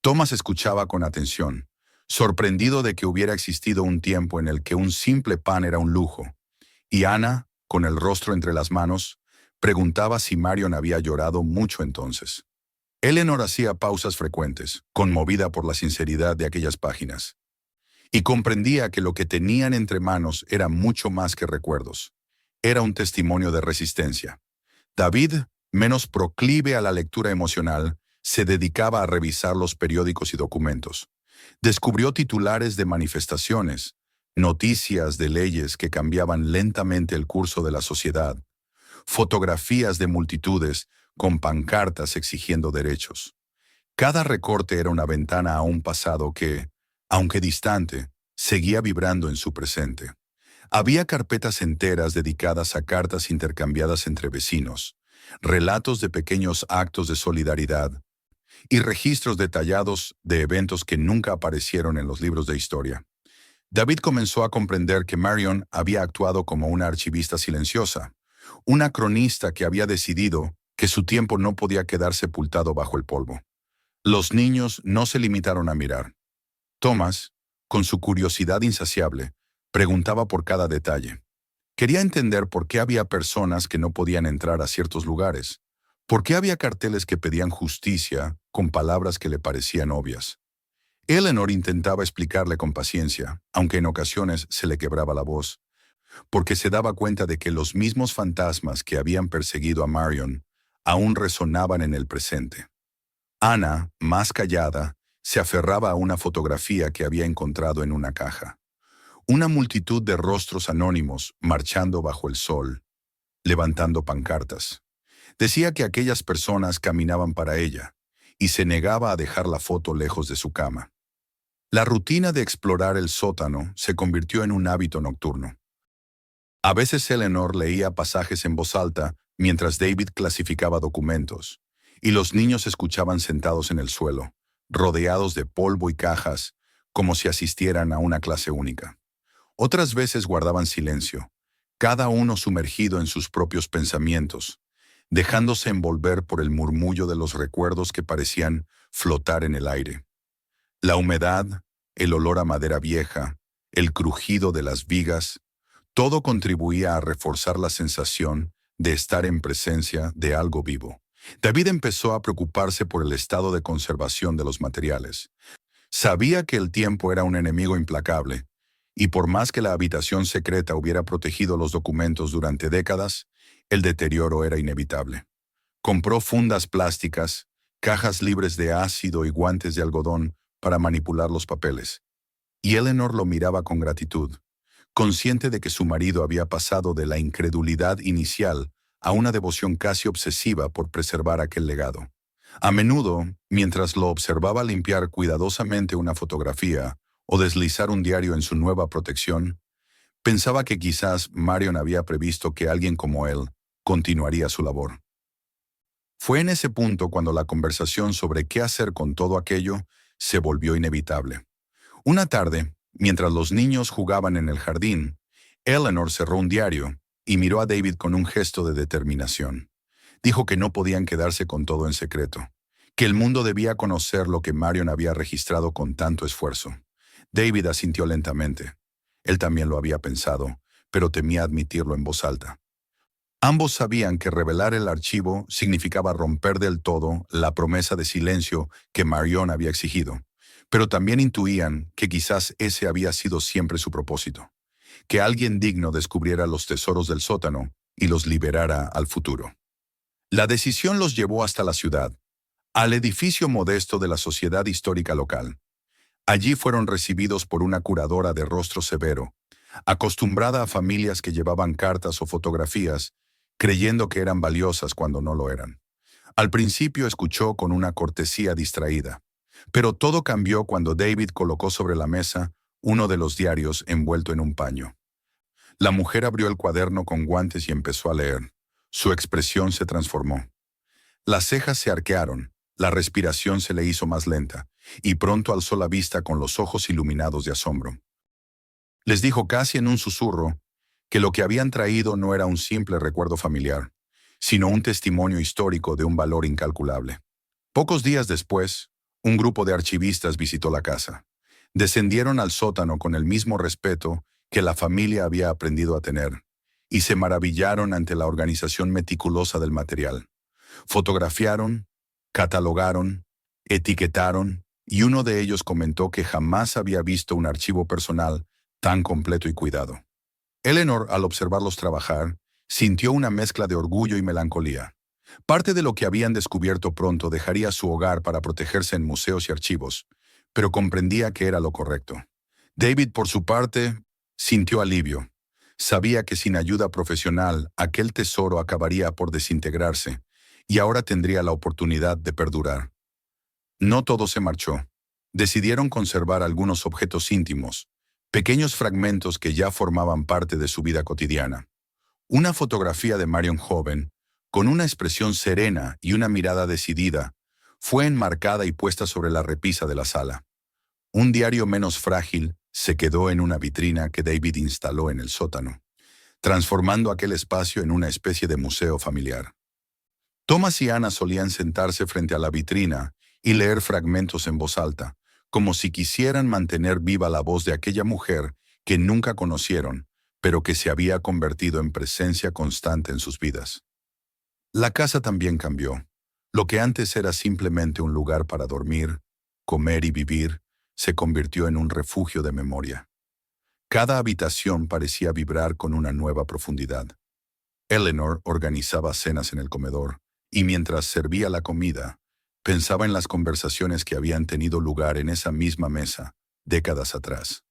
Thomas escuchaba con atención, sorprendido de que hubiera existido un tiempo en el que un simple pan era un lujo, y Ana, con el rostro entre las manos, preguntaba si Marion había llorado mucho entonces. Eleanor hacía pausas frecuentes, conmovida por la sinceridad de aquellas páginas, y comprendía que lo que tenían entre manos era mucho más que recuerdos. Era un testimonio de resistencia. David, menos proclive a la lectura emocional, se dedicaba a revisar los periódicos y documentos. Descubrió titulares de manifestaciones, noticias de leyes que cambiaban lentamente el curso de la sociedad, fotografías de multitudes con pancartas exigiendo derechos. Cada recorte era una ventana a un pasado que, aunque distante, seguía vibrando en su presente. Había carpetas enteras dedicadas a cartas intercambiadas entre vecinos, relatos de pequeños actos de solidaridad y registros detallados de eventos que nunca aparecieron en los libros de historia. David comenzó a comprender que Marion había actuado como una archivista silenciosa, una cronista que había decidido que su tiempo no podía quedar sepultado bajo el polvo. Los niños no se limitaron a mirar. Thomas, con su curiosidad insaciable, preguntaba por cada detalle. Quería entender por qué había personas que no podían entrar a ciertos lugares, por qué había carteles que pedían justicia con palabras que le parecían obvias. Eleanor intentaba explicarle con paciencia, aunque en ocasiones se le quebraba la voz, porque se daba cuenta de que los mismos fantasmas que habían perseguido a Marion aún resonaban en el presente. Ana, más callada, se aferraba a una fotografía que había encontrado en una caja. Una multitud de rostros anónimos marchando bajo el sol, levantando pancartas. Decía que aquellas personas caminaban para ella, y se negaba a dejar la foto lejos de su cama. La rutina de explorar el sótano se convirtió en un hábito nocturno. A veces Eleanor leía pasajes en voz alta mientras David clasificaba documentos, y los niños escuchaban sentados en el suelo, rodeados de polvo y cajas, como si asistieran a una clase única. Otras veces guardaban silencio, cada uno sumergido en sus propios pensamientos, dejándose envolver por el murmullo de los recuerdos que parecían flotar en el aire. La humedad, el olor a madera vieja, el crujido de las vigas, todo contribuía a reforzar la sensación de estar en presencia de algo vivo. David empezó a preocuparse por el estado de conservación de los materiales. Sabía que el tiempo era un enemigo implacable, y por más que la habitación secreta hubiera protegido los documentos durante décadas, el deterioro era inevitable. Compró fundas plásticas, cajas libres de ácido y guantes de algodón para manipular los papeles. Y Eleanor lo miraba con gratitud, consciente de que su marido había pasado de la incredulidad inicial a una devoción casi obsesiva por preservar aquel legado. A menudo, mientras lo observaba limpiar cuidadosamente una fotografía o deslizar un diario en su nueva protección, pensaba que quizás Marion había previsto que alguien como él continuaría su labor. Fue en ese punto cuando la conversación sobre qué hacer con todo aquello se volvió inevitable. Una tarde, mientras los niños jugaban en el jardín, Eleanor cerró un diario y miró a David con un gesto de determinación. Dijo que no podían quedarse con todo en secreto, que el mundo debía conocer lo que Marion había registrado con tanto esfuerzo. David asintió lentamente. Él también lo había pensado, pero temía admitirlo en voz alta. Ambos sabían que revelar el archivo significaba romper del todo la promesa de silencio que Marion había exigido, pero también intuían que quizás ese había sido siempre su propósito, que alguien digno descubriera los tesoros del sótano y los liberara al futuro. La decisión los llevó hasta la ciudad, al edificio modesto de la Sociedad Histórica Local. Allí fueron recibidos por una curadora de rostro severo, acostumbrada a familias que llevaban cartas o fotografías, creyendo que eran valiosas cuando no lo eran. Al principio escuchó con una cortesía distraída, pero todo cambió cuando David colocó sobre la mesa uno de los diarios envuelto en un paño. La mujer abrió el cuaderno con guantes y empezó a leer. Su expresión se transformó. Las cejas se arquearon, la respiración se le hizo más lenta, y pronto alzó la vista con los ojos iluminados de asombro. Les dijo casi en un susurro que lo que habían traído no era un simple recuerdo familiar, sino un testimonio histórico de un valor incalculable. Pocos días después, un grupo de archivistas visitó la casa. Descendieron al sótano con el mismo respeto que la familia había aprendido a tener, y se maravillaron ante la organización meticulosa del material. Fotografiaron, catalogaron, etiquetaron, y uno de ellos comentó que jamás había visto un archivo personal tan completo y cuidado. Eleanor, al observarlos trabajar, sintió una mezcla de orgullo y melancolía. Parte de lo que habían descubierto pronto dejaría su hogar para protegerse en museos y archivos, pero comprendía que era lo correcto. David, por su parte, sintió alivio. Sabía que sin ayuda profesional, aquel tesoro acabaría por desintegrarse, y ahora tendría la oportunidad de perdurar. No todo se marchó. Decidieron conservar algunos objetos íntimos, pequeños fragmentos que ya formaban parte de su vida cotidiana. Una fotografía de Marion joven, con una expresión serena y una mirada decidida, fue enmarcada y puesta sobre la repisa de la sala. Un diario menos frágil se quedó en una vitrina que David instaló en el sótano, transformando aquel espacio en una especie de museo familiar. Thomas y Anna solían sentarse frente a la vitrina y leer fragmentos en voz alta, como si quisieran mantener viva la voz de aquella mujer que nunca conocieron, pero que se había convertido en presencia constante en sus vidas. La casa también cambió. Lo que antes era simplemente un lugar para dormir, comer y vivir, se convirtió en un refugio de memoria. Cada habitación parecía vibrar con una nueva profundidad. Eleanor organizaba cenas en el comedor, y mientras servía la comida, Pensaba en las conversaciones que habían tenido lugar en esa misma mesa, décadas atrás.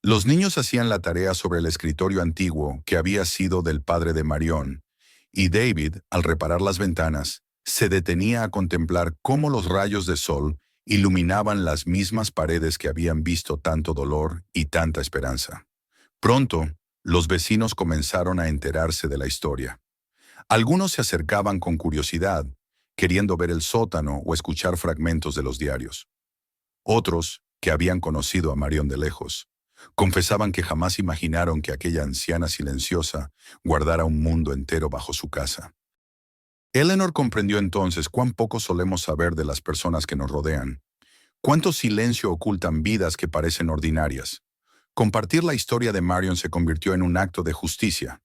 Los niños hacían la tarea sobre el escritorio antiguo que había sido del padre de Marion, y David, al reparar las ventanas, se detenía a contemplar cómo los rayos de sol iluminaban las mismas paredes que habían visto tanto dolor y tanta esperanza. Pronto, los vecinos comenzaron a enterarse de la historia. Algunos se acercaban con curiosidad, queriendo ver el sótano o escuchar fragmentos de los diarios. Otros, que habían conocido a Marion de lejos, confesaban que jamás imaginaron que aquella anciana silenciosa guardara un mundo entero bajo su casa. Eleanor comprendió entonces cuán poco solemos saber de las personas que nos rodean, cuánto silencio ocultan vidas que parecen ordinarias. Compartir la historia de Marion se convirtió en un acto de justicia,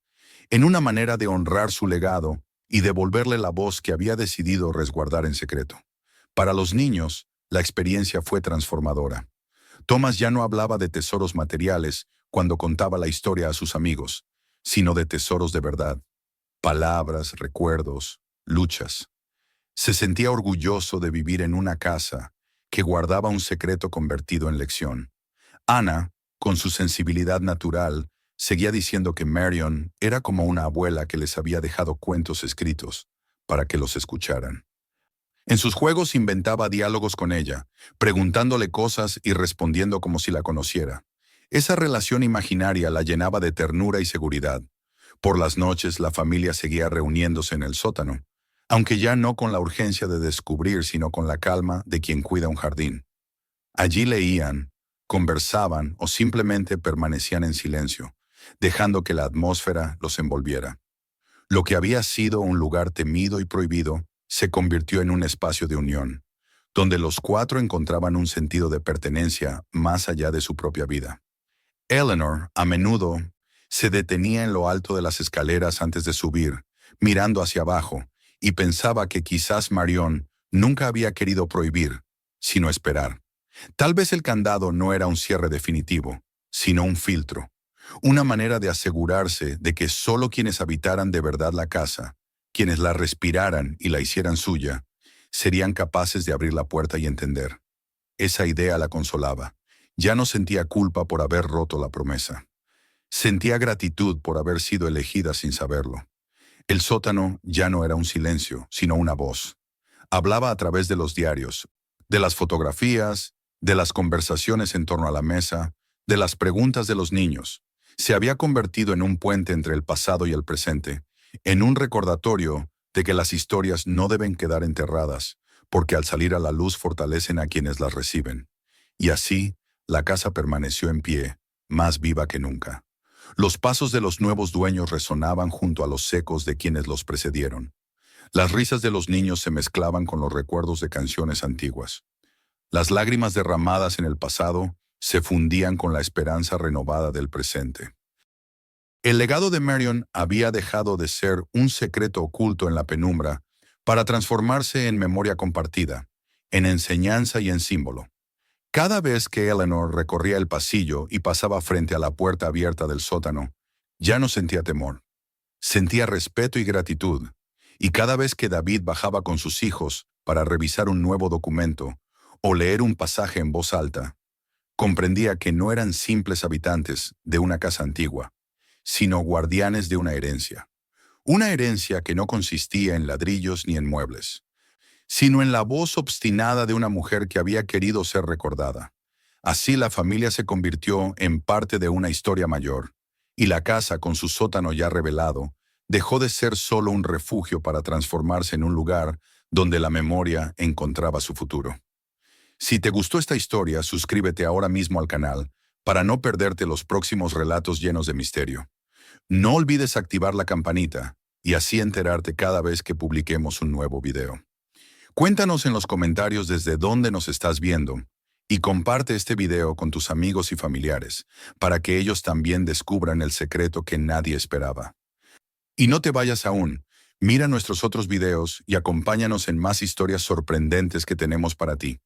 en una manera de honrar su legado y devolverle la voz que había decidido resguardar en secreto. Para los niños, la experiencia fue transformadora. Thomas ya no hablaba de tesoros materiales cuando contaba la historia a sus amigos, sino de tesoros de verdad, palabras, recuerdos, luchas. Se sentía orgulloso de vivir en una casa que guardaba un secreto convertido en lección. Ana, con su sensibilidad natural, seguía diciendo que Marion era como una abuela que les había dejado cuentos escritos para que los escucharan. En sus juegos inventaba diálogos con ella, preguntándole cosas y respondiendo como si la conociera. Esa relación imaginaria la llenaba de ternura y seguridad. Por las noches la familia seguía reuniéndose en el sótano, aunque ya no con la urgencia de descubrir, sino con la calma de quien cuida un jardín. Allí leían, conversaban o simplemente permanecían en silencio, dejando que la atmósfera los envolviera. Lo que había sido un lugar temido y prohibido se convirtió en un espacio de unión, donde los cuatro encontraban un sentido de pertenencia más allá de su propia vida. Eleanor, a menudo, se detenía en lo alto de las escaleras antes de subir, mirando hacia abajo, y pensaba que quizás Marion nunca había querido prohibir, sino esperar. Tal vez el candado no era un cierre definitivo, sino un filtro, una manera de asegurarse de que solo quienes habitaran de verdad la casa, quienes la respiraran y la hicieran suya, serían capaces de abrir la puerta y entender. Esa idea la consolaba. Ya no sentía culpa por haber roto la promesa. Sentía gratitud por haber sido elegida sin saberlo. El sótano ya no era un silencio, sino una voz. Hablaba a través de los diarios, de las fotografías, de las conversaciones en torno a la mesa, de las preguntas de los niños. Se había convertido en un puente entre el pasado y el presente, en un recordatorio de que las historias no deben quedar enterradas, porque al salir a la luz fortalecen a quienes las reciben. Y así, la casa permaneció en pie, más viva que nunca. Los pasos de los nuevos dueños resonaban junto a los ecos de quienes los precedieron. Las risas de los niños se mezclaban con los recuerdos de canciones antiguas. Las lágrimas derramadas en el pasado se fundían con la esperanza renovada del presente. El legado de Marion había dejado de ser un secreto oculto en la penumbra para transformarse en memoria compartida, en enseñanza y en símbolo. Cada vez que Eleanor recorría el pasillo y pasaba frente a la puerta abierta del sótano, ya no sentía temor. Sentía respeto y gratitud, y cada vez que David bajaba con sus hijos para revisar un nuevo documento o leer un pasaje en voz alta, comprendía que no eran simples habitantes de una casa antigua, sino guardianes de una herencia que no consistía en ladrillos ni en muebles, sino en la voz obstinada de una mujer que había querido ser recordada. Así la familia se convirtió en parte de una historia mayor, y la casa, con su sótano ya revelado, dejó de ser solo un refugio para transformarse en un lugar donde la memoria encontraba su futuro. Si te gustó esta historia, suscríbete ahora mismo al canal para no perderte los próximos relatos llenos de misterio. No olvides activar la campanita y así enterarte cada vez que publiquemos un nuevo video. Cuéntanos en los comentarios desde dónde nos estás viendo y comparte este video con tus amigos y familiares para que ellos también descubran el secreto que nadie esperaba. Y no te vayas aún, mira nuestros otros videos y acompáñanos en más historias sorprendentes que tenemos para ti.